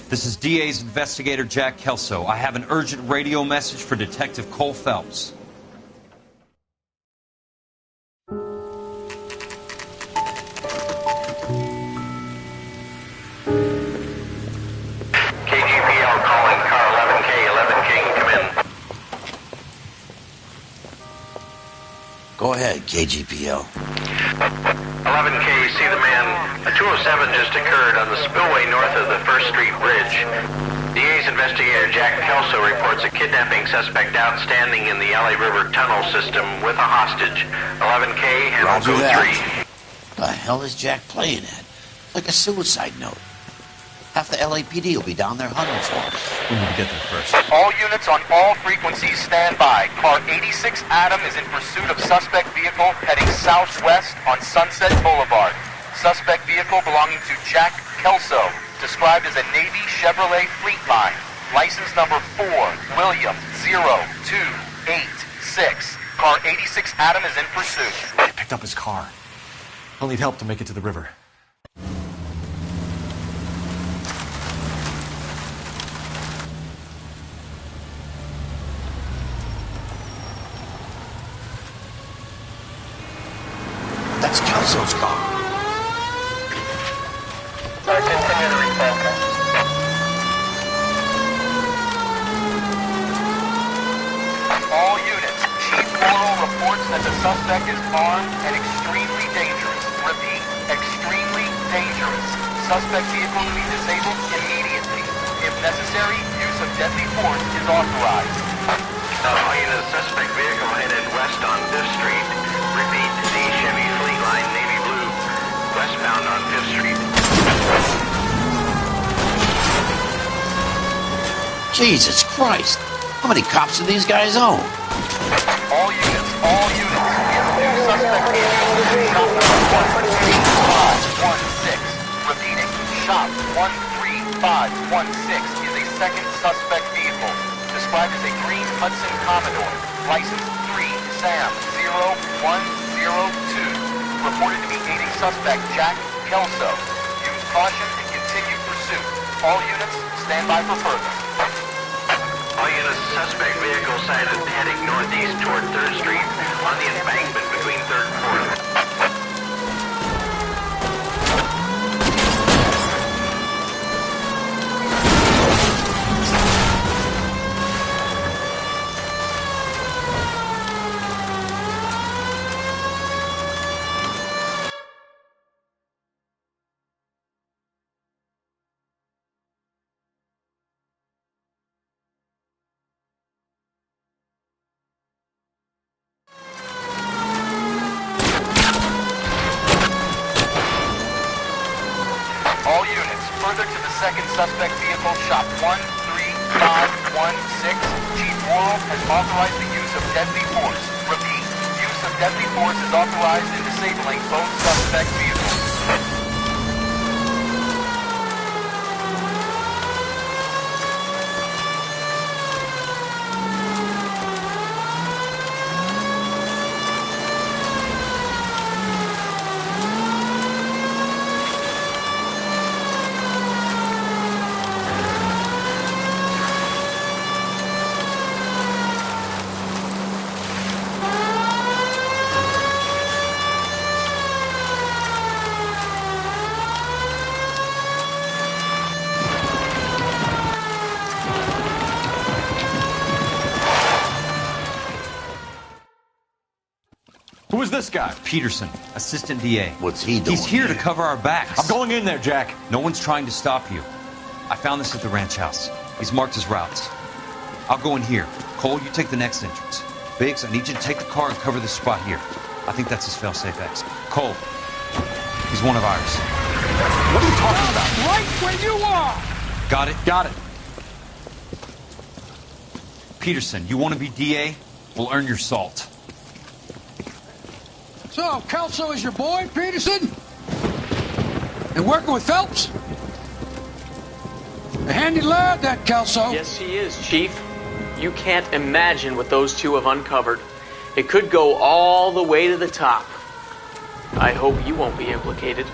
[SPEAKER 15] This is DA's investigator Jack Kelso. I have an urgent radio message for Detective Cole Phelps.
[SPEAKER 17] Go ahead, KGPL.
[SPEAKER 2] 11K, see the man. A 207 just occurred on the spillway north of the First Street Bridge. DA's investigator Jack Kelso reports a kidnapping suspect outstanding in the LA River tunnel system with a hostage. 11K, handle
[SPEAKER 17] Roger
[SPEAKER 2] code
[SPEAKER 17] that.
[SPEAKER 2] 3.
[SPEAKER 17] The hell is Jack playing at? Like a suicide note. Half the LAPD will be down there hunting for him.
[SPEAKER 15] We need to get there first.
[SPEAKER 11] All units on all frequencies stand by. Car 86 Adam is in pursuit of suspect vehicle heading southwest on Sunset Boulevard. Suspect vehicle belonging to Jack Kelso, described as a Navy Chevrolet Fleetline. License number 4, William 0286. Car 86 Adam is in pursuit.
[SPEAKER 18] I picked up his car. I'll need help to make it to the river.
[SPEAKER 17] That's Kelso's car.
[SPEAKER 11] All units, Chief Morrow reports that the suspect is armed and extremely dangerous. Repeat, extremely dangerous. Suspect vehicle to be disabled immediately. If necessary, use of deadly force is authorized.
[SPEAKER 2] All units, suspect vehicle headed west on 5th Street. Repeat, the Chevy Fleetline Navy Blue, westbound on 5th Street.
[SPEAKER 17] Jesus Christ. How many cops do these guys own?
[SPEAKER 11] All units, all units. We have a new suspect vehicle. Shop number 13516. Repeating, shop 13516 is a second suspect vehicle, described as a green Hudson Commodore, license 3 Sam 0102, reported to be aiding suspect Jack Kelso. Use caution and continue pursuit. All units, stand by for further.
[SPEAKER 2] All units, suspect vehicle sighted heading northeast toward 3rd Street on the embankment between 3rd and 4th.
[SPEAKER 11] All units, further to the second suspect vehicle, shop 13516. Chief Morrow has authorized the use of deadly force. Repeat, use of deadly force is authorized in disabling both suspect vehicles.
[SPEAKER 18] Who is this guy?
[SPEAKER 15] Peterson, assistant DA.
[SPEAKER 17] What's he doing?
[SPEAKER 15] He's here to cover our backs.
[SPEAKER 18] I'm going in there, Jack.
[SPEAKER 15] No one's trying to stop you. I found this at the ranch house. He's marked his routes. I'll go in here. Cole, you take the next entrance. Biggs, I need you to take the car and cover this spot here. I think that's his fail-safe exit. Cole, he's one of ours.
[SPEAKER 4] What are you talking about?
[SPEAKER 8] Right where you are!
[SPEAKER 15] Got it?
[SPEAKER 4] Got it.
[SPEAKER 15] Peterson, you want to be DA? We'll earn your salt.
[SPEAKER 8] So, Kelso is your boy, Peterson? And working with Phelps? A handy lad, that Kelso.
[SPEAKER 22] Yes, he is, Chief. You can't imagine what those two have uncovered. It could go all the way to the top. I hope you won't be implicated.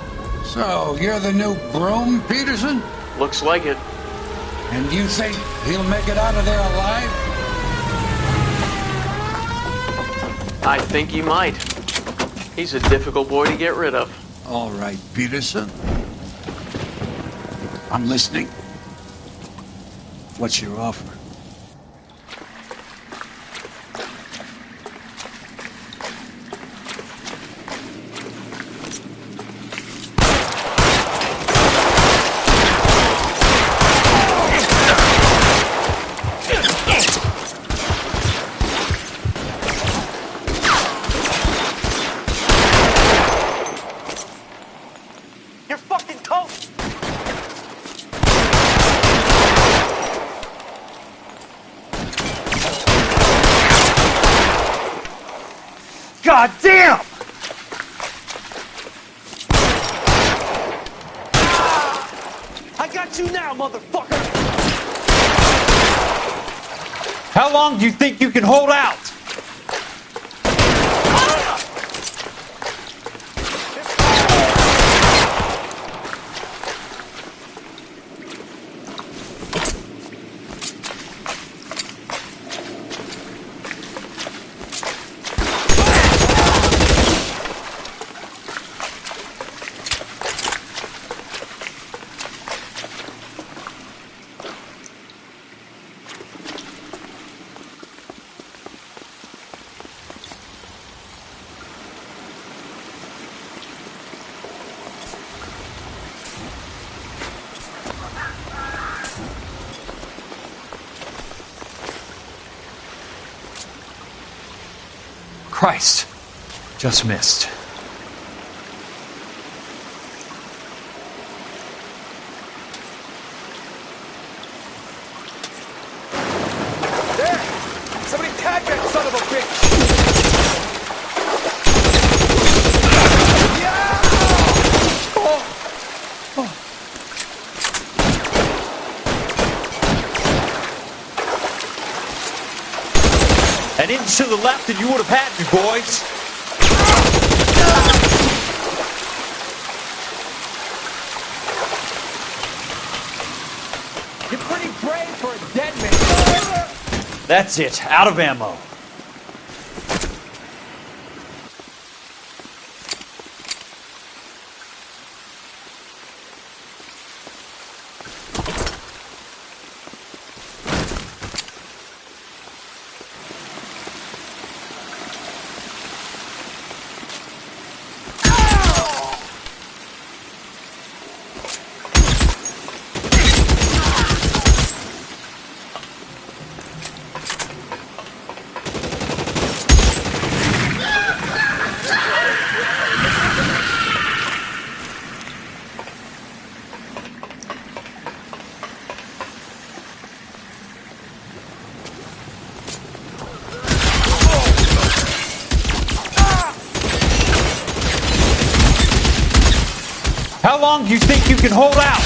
[SPEAKER 8] So, you're the new broom, Peterson?
[SPEAKER 22] Looks like it.
[SPEAKER 8] And you think he'll make it out of there alive?
[SPEAKER 22] I think he might. He's a difficult boy to get rid of.
[SPEAKER 8] All right, Peterson. I'm listening. What's your offer?
[SPEAKER 22] You're fucking toast!
[SPEAKER 10] God damn!
[SPEAKER 22] I got you now, motherfucker!
[SPEAKER 10] How long do you think you can hold out?
[SPEAKER 15] Christ. Just missed.
[SPEAKER 11] There! Somebody tag that son of a bitch! Yeah!
[SPEAKER 10] An inch to the left and you would have had me, boys.
[SPEAKER 11] You're pretty brave for a dead man.
[SPEAKER 10] That's it. Out of ammo. How long do you think you can hold out?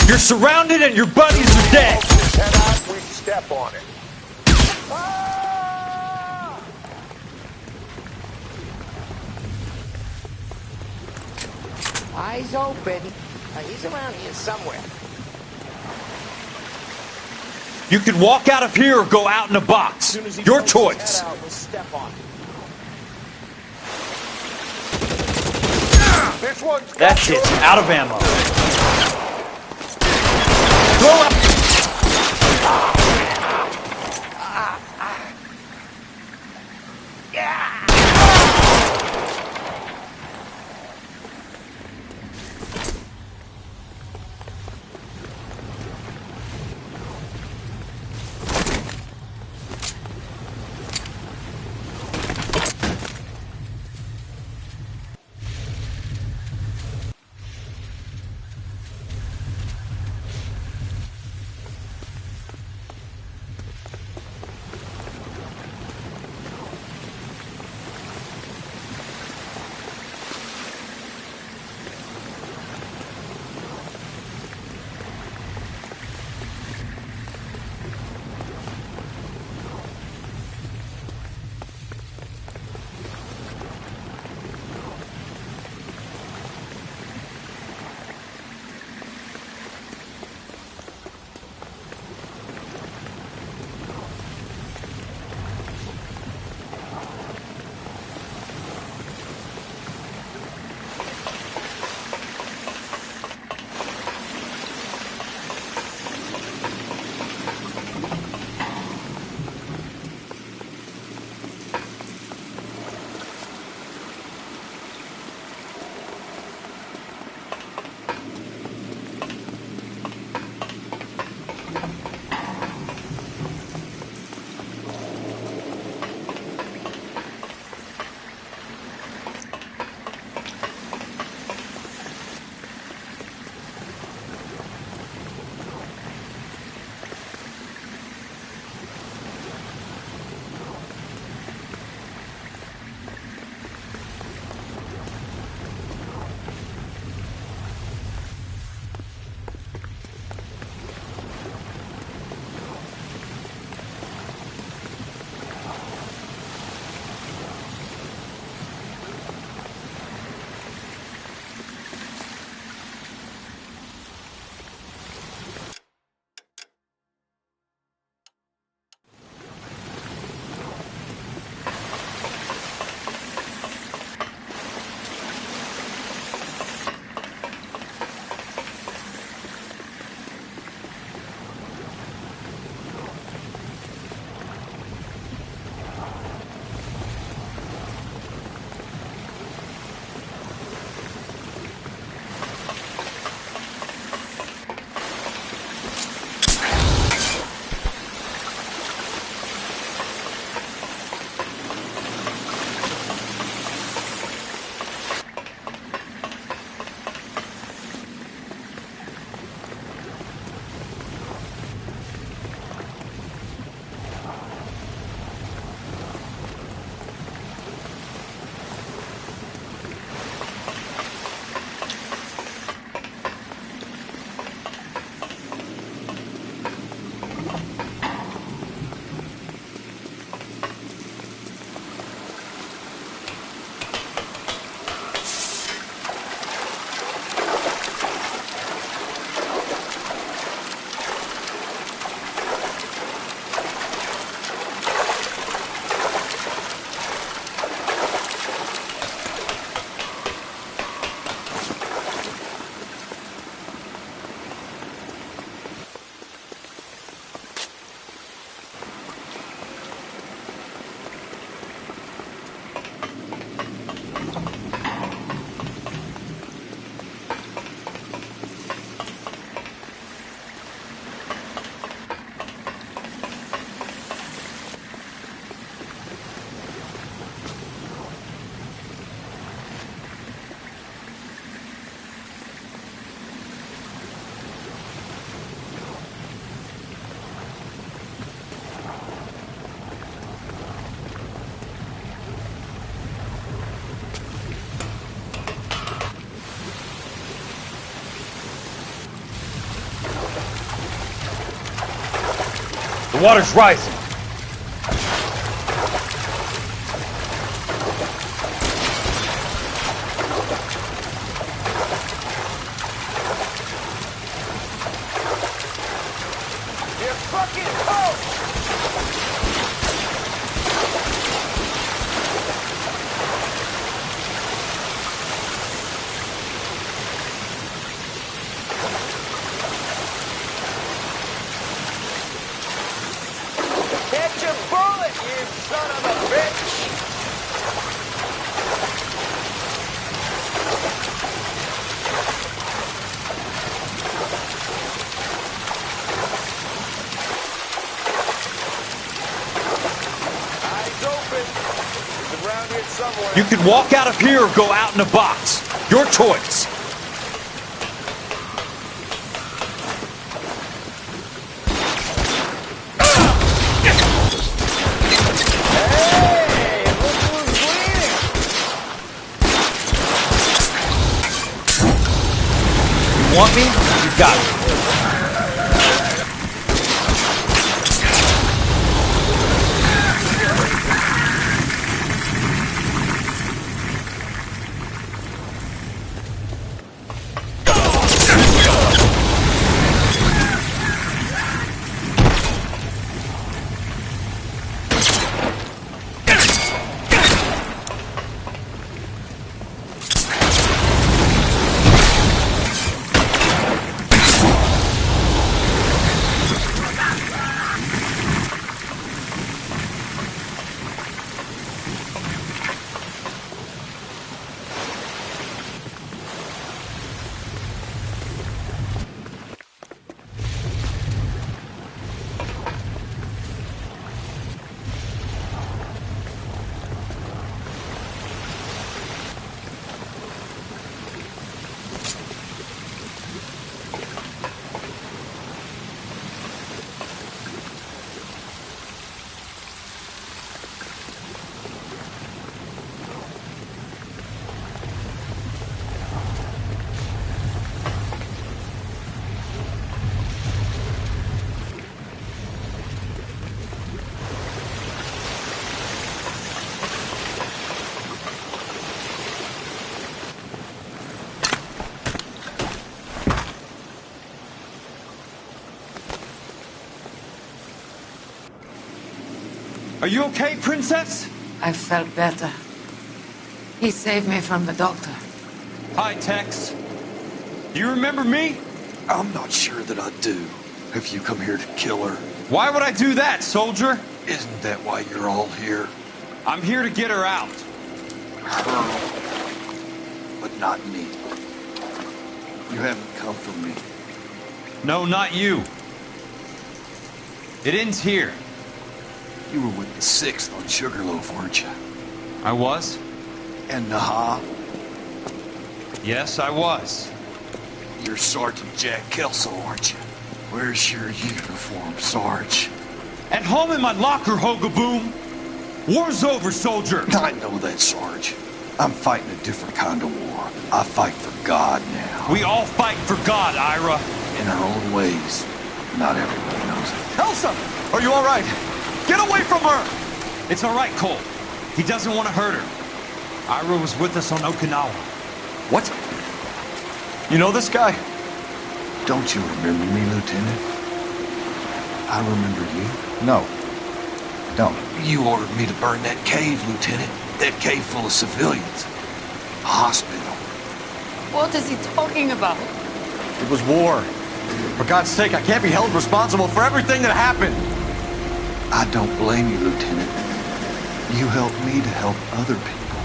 [SPEAKER 10] You're surrounded and your buddies are dead.
[SPEAKER 11] Head out, we step on it.
[SPEAKER 23] Eyes open. He's around here somewhere.
[SPEAKER 10] You can walk out of here or go out in a box. Your choice.
[SPEAKER 11] Head out, we'll step on it. This one's got
[SPEAKER 10] That's
[SPEAKER 11] you.
[SPEAKER 10] it. Out of ammo. Roll up.
[SPEAKER 15] The water's rising.
[SPEAKER 23] You're fucking cold! Catch a bullet, you son of a bitch! Eyes open. He's around here somewhere.
[SPEAKER 15] You can walk out of here or go out in a box. Your choice.
[SPEAKER 23] Hey, look who's bleeding!
[SPEAKER 15] You want me? You got it. Are you okay, Princess?
[SPEAKER 7] I felt better. He saved me from the doctor.
[SPEAKER 15] Hi, Tex. Do you remember me?
[SPEAKER 5] I'm not sure that I do. Have you come here to kill her?
[SPEAKER 15] Why would I do that, soldier?
[SPEAKER 5] Isn't that why you're all here?
[SPEAKER 15] I'm here to get her out.
[SPEAKER 5] Her. But not me. You haven't come for me.
[SPEAKER 15] No, not you. It ends here.
[SPEAKER 5] You were with the 6th on Sugarloaf, weren't you?
[SPEAKER 15] I was?
[SPEAKER 5] And Naha?
[SPEAKER 15] Yes, I was.
[SPEAKER 5] You're Sergeant Jack Kelso, aren't you? Where's your uniform, Sarge?
[SPEAKER 15] At home in my locker, Hogaboom. War's over, soldier.
[SPEAKER 5] I know that, Sarge. I'm fighting a different kind of war. I fight for God now.
[SPEAKER 15] We all fight for God, Ira.
[SPEAKER 5] In our own ways. Not everybody knows it.
[SPEAKER 18] Elsa! Are you all right? Get away from her!
[SPEAKER 15] It's all right, Cole. He doesn't want to hurt her. Ira was with us on Okinawa.
[SPEAKER 18] What? You know this guy?
[SPEAKER 5] Don't you remember me, Lieutenant? I remember you.
[SPEAKER 18] No. Don't.
[SPEAKER 5] You ordered me to burn that cave, Lieutenant. That cave full of civilians. A hospital.
[SPEAKER 7] What is he talking about?
[SPEAKER 18] It was war. For God's sake, I can't be held responsible for everything that happened.
[SPEAKER 5] I don't blame you, Lieutenant. You helped me to help other people.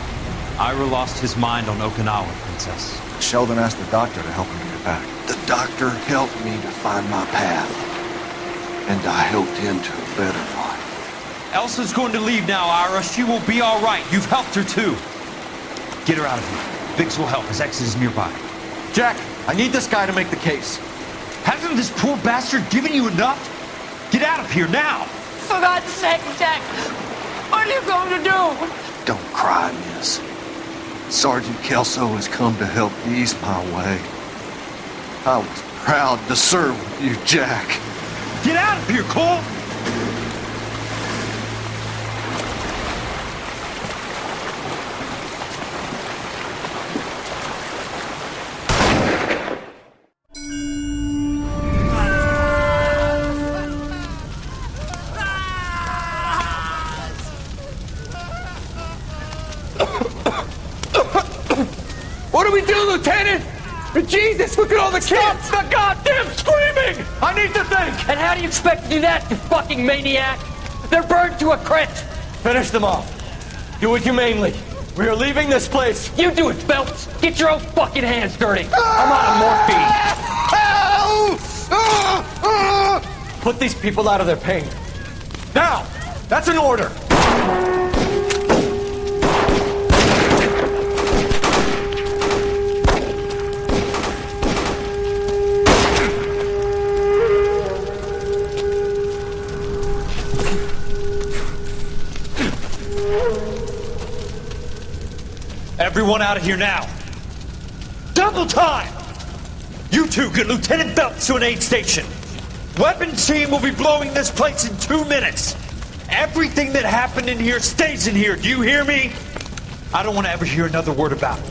[SPEAKER 15] Ira lost his mind on Okinawa, Princess.
[SPEAKER 18] Sheldon asked the doctor to help him get back.
[SPEAKER 5] The doctor helped me to find my path. And I helped him to a better life.
[SPEAKER 15] Elsa's going to leave now, Ira. She will be all right. You've helped her, too. Get her out of here. Biggs will help. His exit is nearby.
[SPEAKER 18] Jack, I need this guy to make the case.
[SPEAKER 15] Hasn't this poor bastard given you enough? Get out of here now!
[SPEAKER 7] For God's sake, Jack! What are you going to do?
[SPEAKER 5] Don't cry, miss. Sergeant Kelso has come to help ease my way. I was proud to serve with you, Jack.
[SPEAKER 15] Get out of here, Cole!
[SPEAKER 18] we do, Lieutenant? Jesus, look at all the kids! Stop the goddamn screaming! I need to think!
[SPEAKER 9] And how do you expect to do that, you fucking maniac? They're burned to a crisp!
[SPEAKER 18] Finish them off. Do it humanely. We are leaving this place.
[SPEAKER 9] You do it, Phelps! Get your own fucking hands dirty! I'm out of morphine!
[SPEAKER 18] Put these people out of their pain. Now! That's an order!
[SPEAKER 15] Everyone out of here now. Double time! You two get Lieutenant Phelps to an aid station. Weapons team will be blowing this place in 2 minutes. Everything that happened in here stays in here. Do you hear me? I don't want to ever hear another word about it.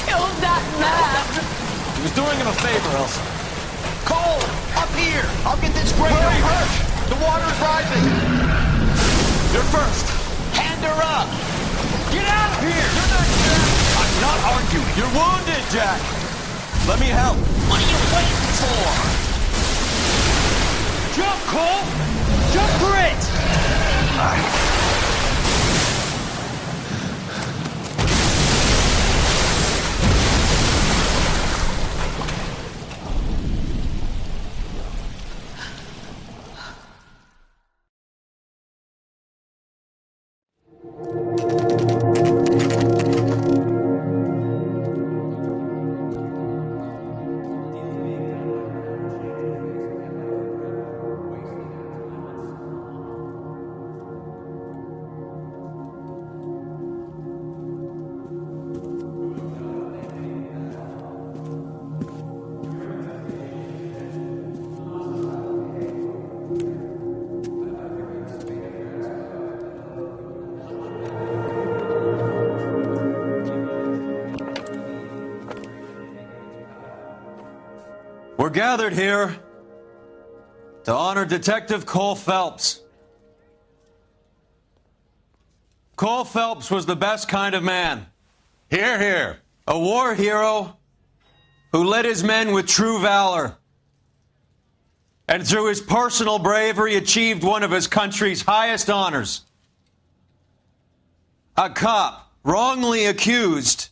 [SPEAKER 23] Killed that man!
[SPEAKER 18] He was doing him a favor, Elsa.
[SPEAKER 4] Cole, up here. I'll get this grader.
[SPEAKER 18] Hurry,
[SPEAKER 4] Hurt. The water's rising.
[SPEAKER 18] You're first.
[SPEAKER 4] Hand her up.
[SPEAKER 18] Get out of here! You're not Jack! I'm not arguing. You're wounded, Jack. Let me help.
[SPEAKER 4] What are you waiting for?
[SPEAKER 15] Jump, Cole! Jump for it! We're gathered here to honor Detective Cole Phelps. Cole Phelps was the best kind of man.
[SPEAKER 14] Hear, hear.
[SPEAKER 15] A war hero who led his men with true valor. And through his personal bravery achieved one of his country's highest honors. A cop wrongly accused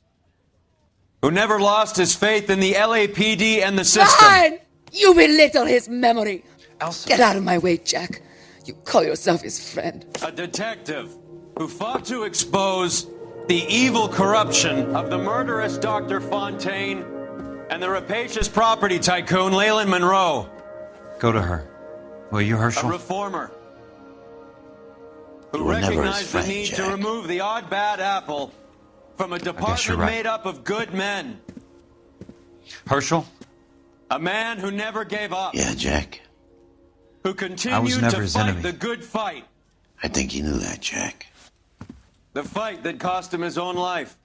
[SPEAKER 15] who never lost his faith in the LAPD and the system.
[SPEAKER 7] Fine! You belittle his memory.
[SPEAKER 15] Elsa.
[SPEAKER 7] Get out of my way, Jack. You call yourself his friend.
[SPEAKER 15] A detective who fought to expose the evil corruption of the murderous Dr. Fontaine and the rapacious property tycoon Leyland Monroe. Go to her. Will you, Herschel? A reformer who recognized the need to remove the odd bad apple from a department made up of good men. Herschel? A man who never gave up.
[SPEAKER 17] Yeah, Jack.
[SPEAKER 15] Who continued to fight the good fight.
[SPEAKER 17] I think you knew that, Jack.
[SPEAKER 15] The fight that cost him his own life.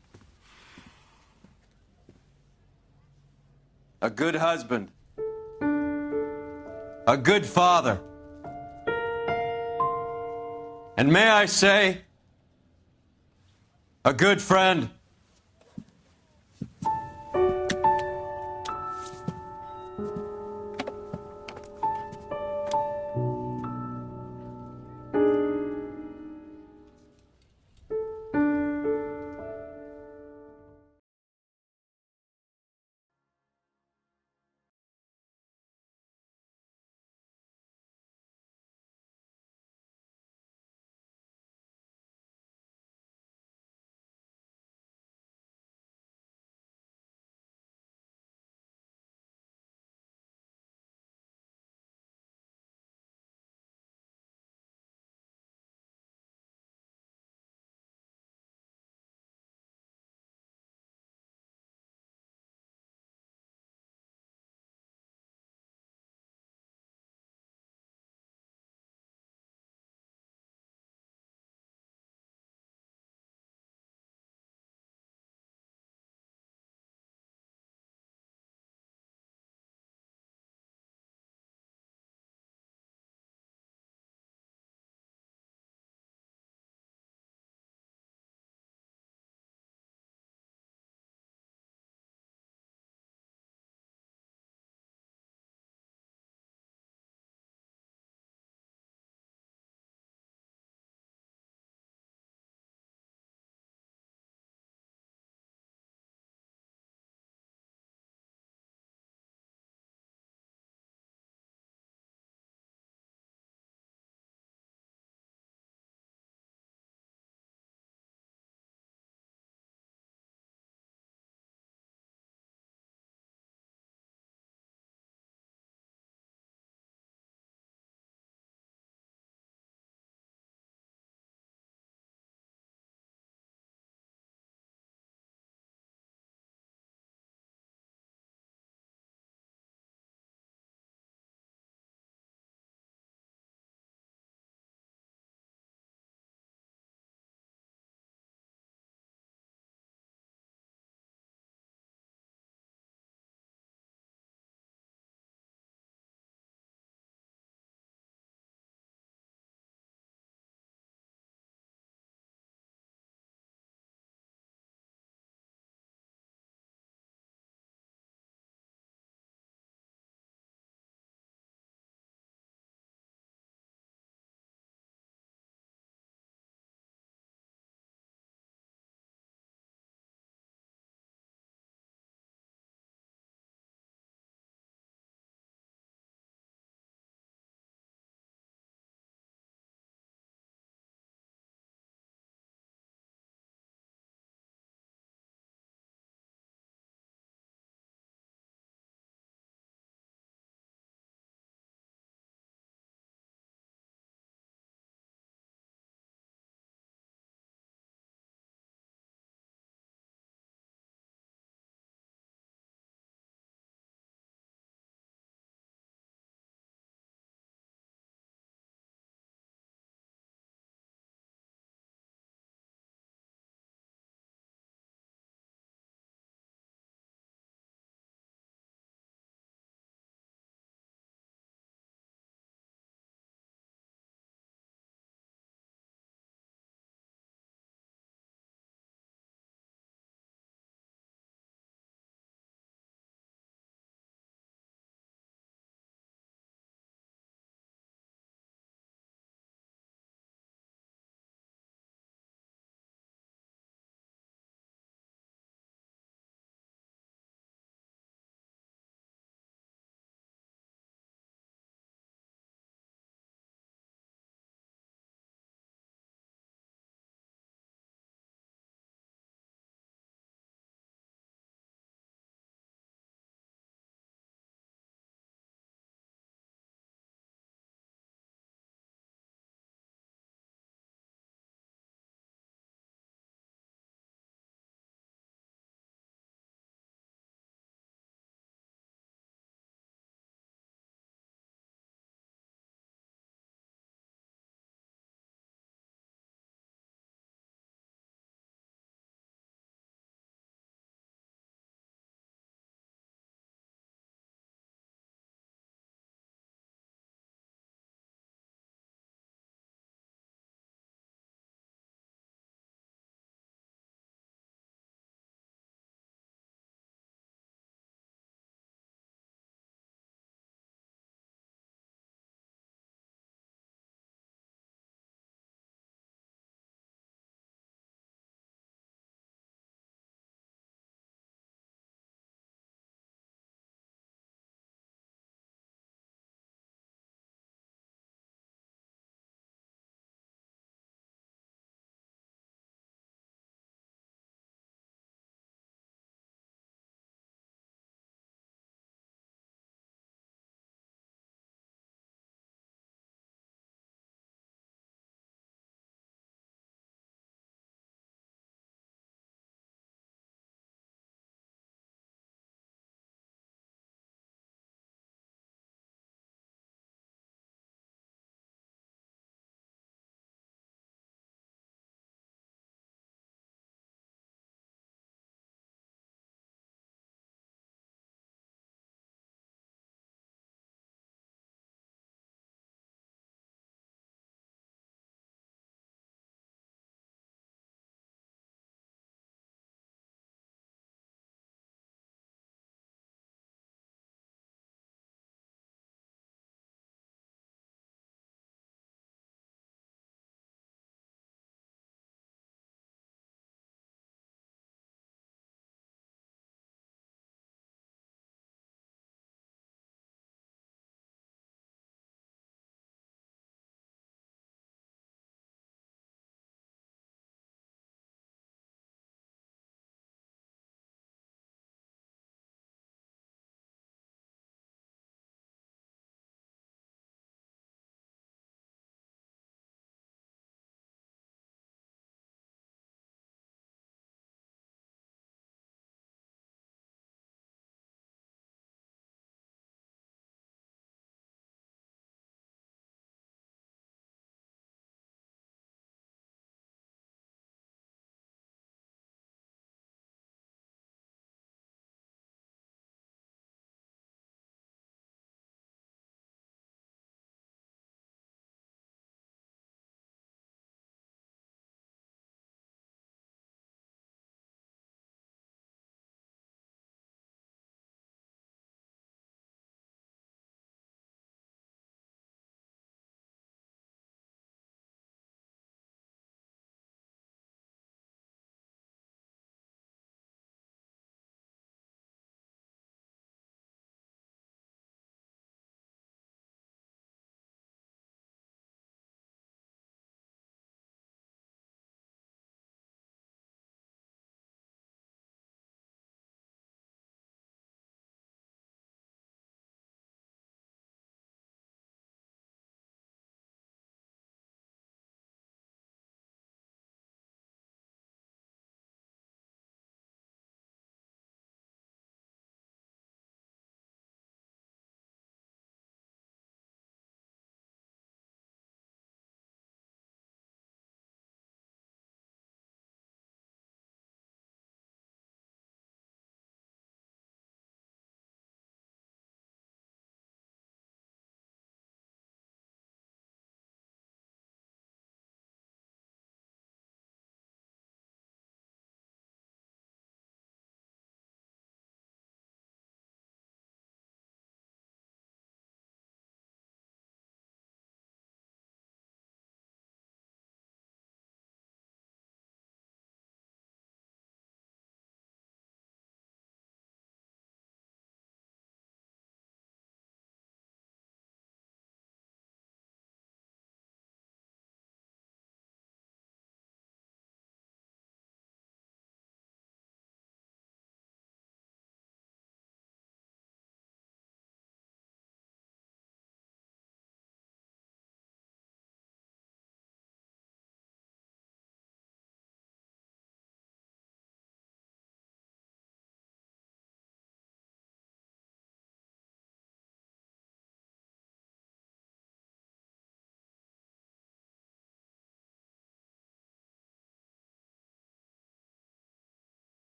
[SPEAKER 15] A good husband. A good father. And may I say, a good friend.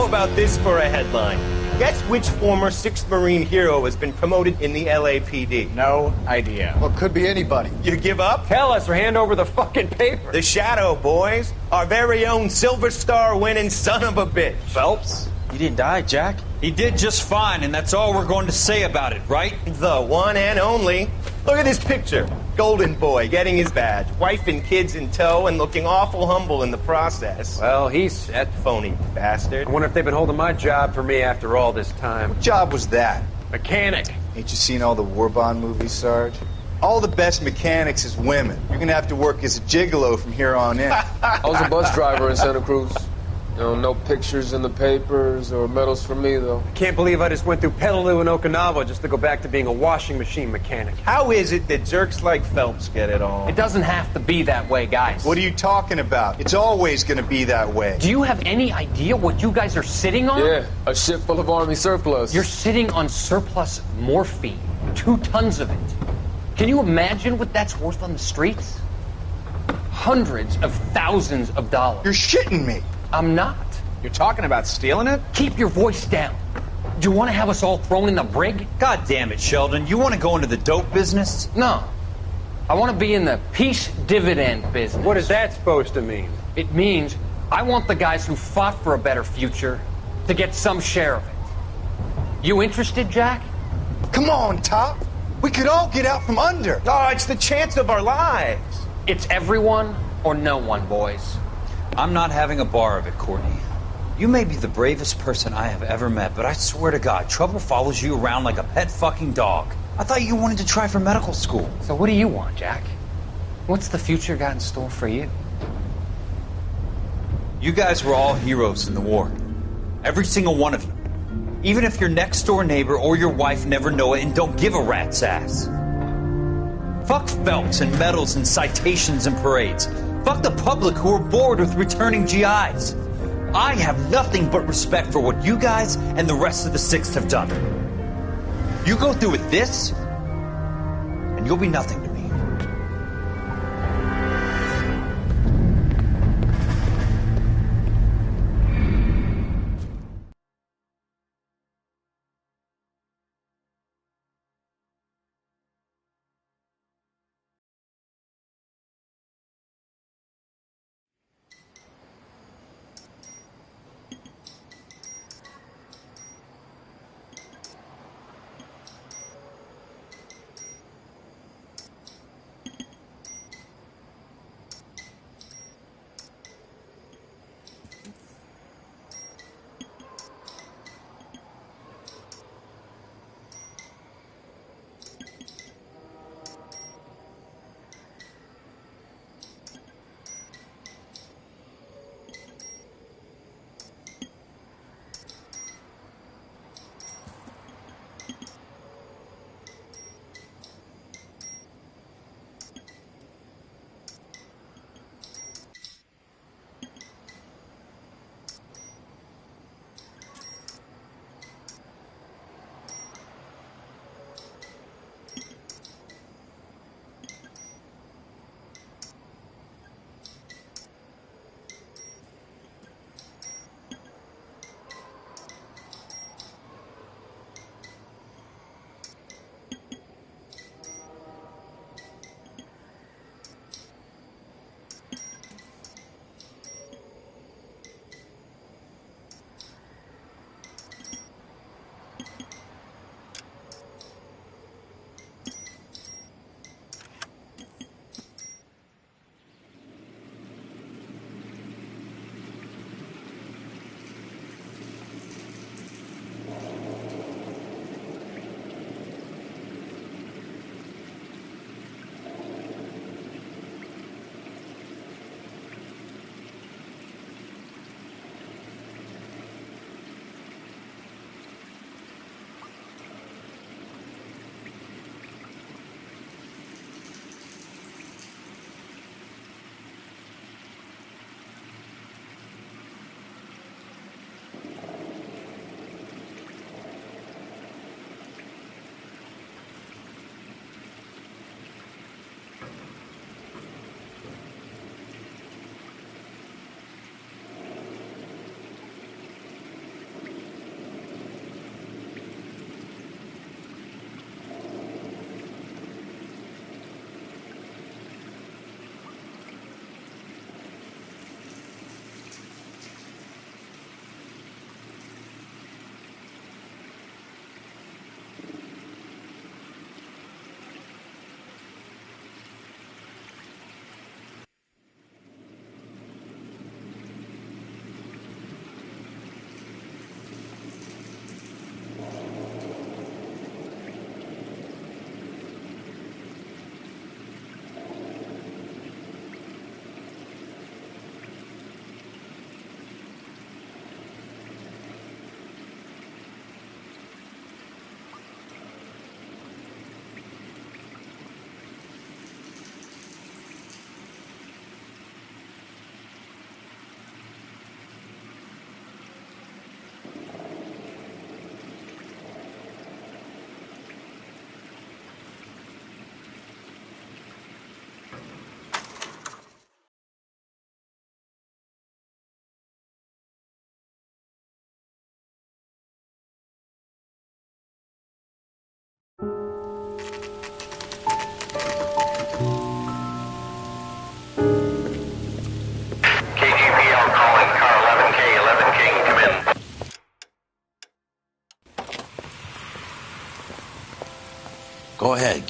[SPEAKER 6] How about this for a headline? Guess which former 6th Marine hero has been promoted in the LAPD?
[SPEAKER 12] No idea.
[SPEAKER 21] Well, could be anybody.
[SPEAKER 6] You give up?
[SPEAKER 12] Tell us or hand over the fucking paper.
[SPEAKER 6] The Shadow, boys. Our very own Silver Star winning son of a bitch.
[SPEAKER 12] Phelps?
[SPEAKER 15] He didn't die, Jack. He did just fine, and that's all we're going to say about it, right?
[SPEAKER 6] The one and only. Look at this picture. Golden boy getting his badge, wife and kids in tow, and looking awful humble in the process.
[SPEAKER 12] Well, he's set.
[SPEAKER 6] Phony bastard.
[SPEAKER 12] I wonder if they've been holding my job for me after all this time.
[SPEAKER 21] What job was that?
[SPEAKER 12] Mechanic.
[SPEAKER 21] Ain't you seen all the war bond movies, Sarge? All the best mechanics is women. You're gonna have to work as a gigolo from here on in.
[SPEAKER 13] I was a bus driver in Santa Cruz. You know, no pictures in the papers or medals for me, though.
[SPEAKER 12] I can't believe I just went through Petaloo and Okinawa just to go back to being a washing machine mechanic.
[SPEAKER 6] How is it that jerks like Phelps get it all?
[SPEAKER 12] It doesn't have to be that way, guys.
[SPEAKER 21] What are you talking about? It's always gonna be that way.
[SPEAKER 12] Do you have any idea what you guys are sitting on?
[SPEAKER 13] Yeah, a ship full of Army surplus.
[SPEAKER 12] You're sitting on surplus morphine. 2 tons of it. Can you imagine what that's worth on the streets? Hundreds of thousands of dollars.
[SPEAKER 21] You're shitting me.
[SPEAKER 12] I'm not. You're talking about stealing it? Keep your voice down. Do you want to have us all thrown in the brig?
[SPEAKER 15] God damn it, Sheldon. You want to go into the dope business?
[SPEAKER 12] No. I want to be in the peace dividend business. What is that supposed to mean? It means I want the guys who fought for a better future to get some share of it. You interested, Jack?
[SPEAKER 21] Come on, Top. We could all get out from under.
[SPEAKER 6] Oh, it's the chance of our lives.
[SPEAKER 12] It's everyone or no one, boys.
[SPEAKER 15] I'm not having a bar of it, Courtney. You may be the bravest person I have ever met, but I swear to God, trouble follows you around like a pet fucking dog. I thought you wanted to try for medical school.
[SPEAKER 12] So what do you want, Jack? What's the future got in store for you?
[SPEAKER 15] You guys were all heroes in the war. Every single one of you. Even if your next door neighbor or your wife never know it and don't give a rat's ass. Fuck Phelps and medals and citations and parades. Fuck the public who are bored with returning GIs. I have nothing but respect for what you guys and the rest of the 6th have done. You go through with this, and you'll be nothing to me.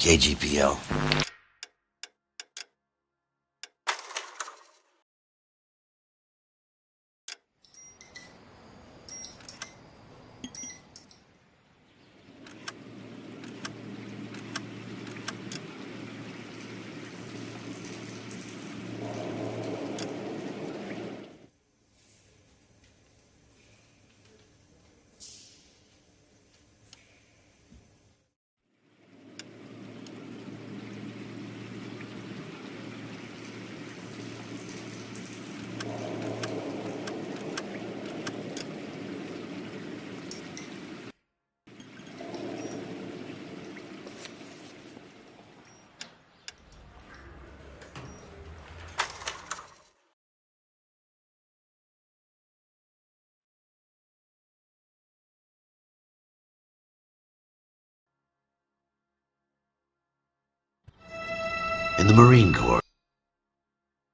[SPEAKER 17] KGPL. In the Marine Corps,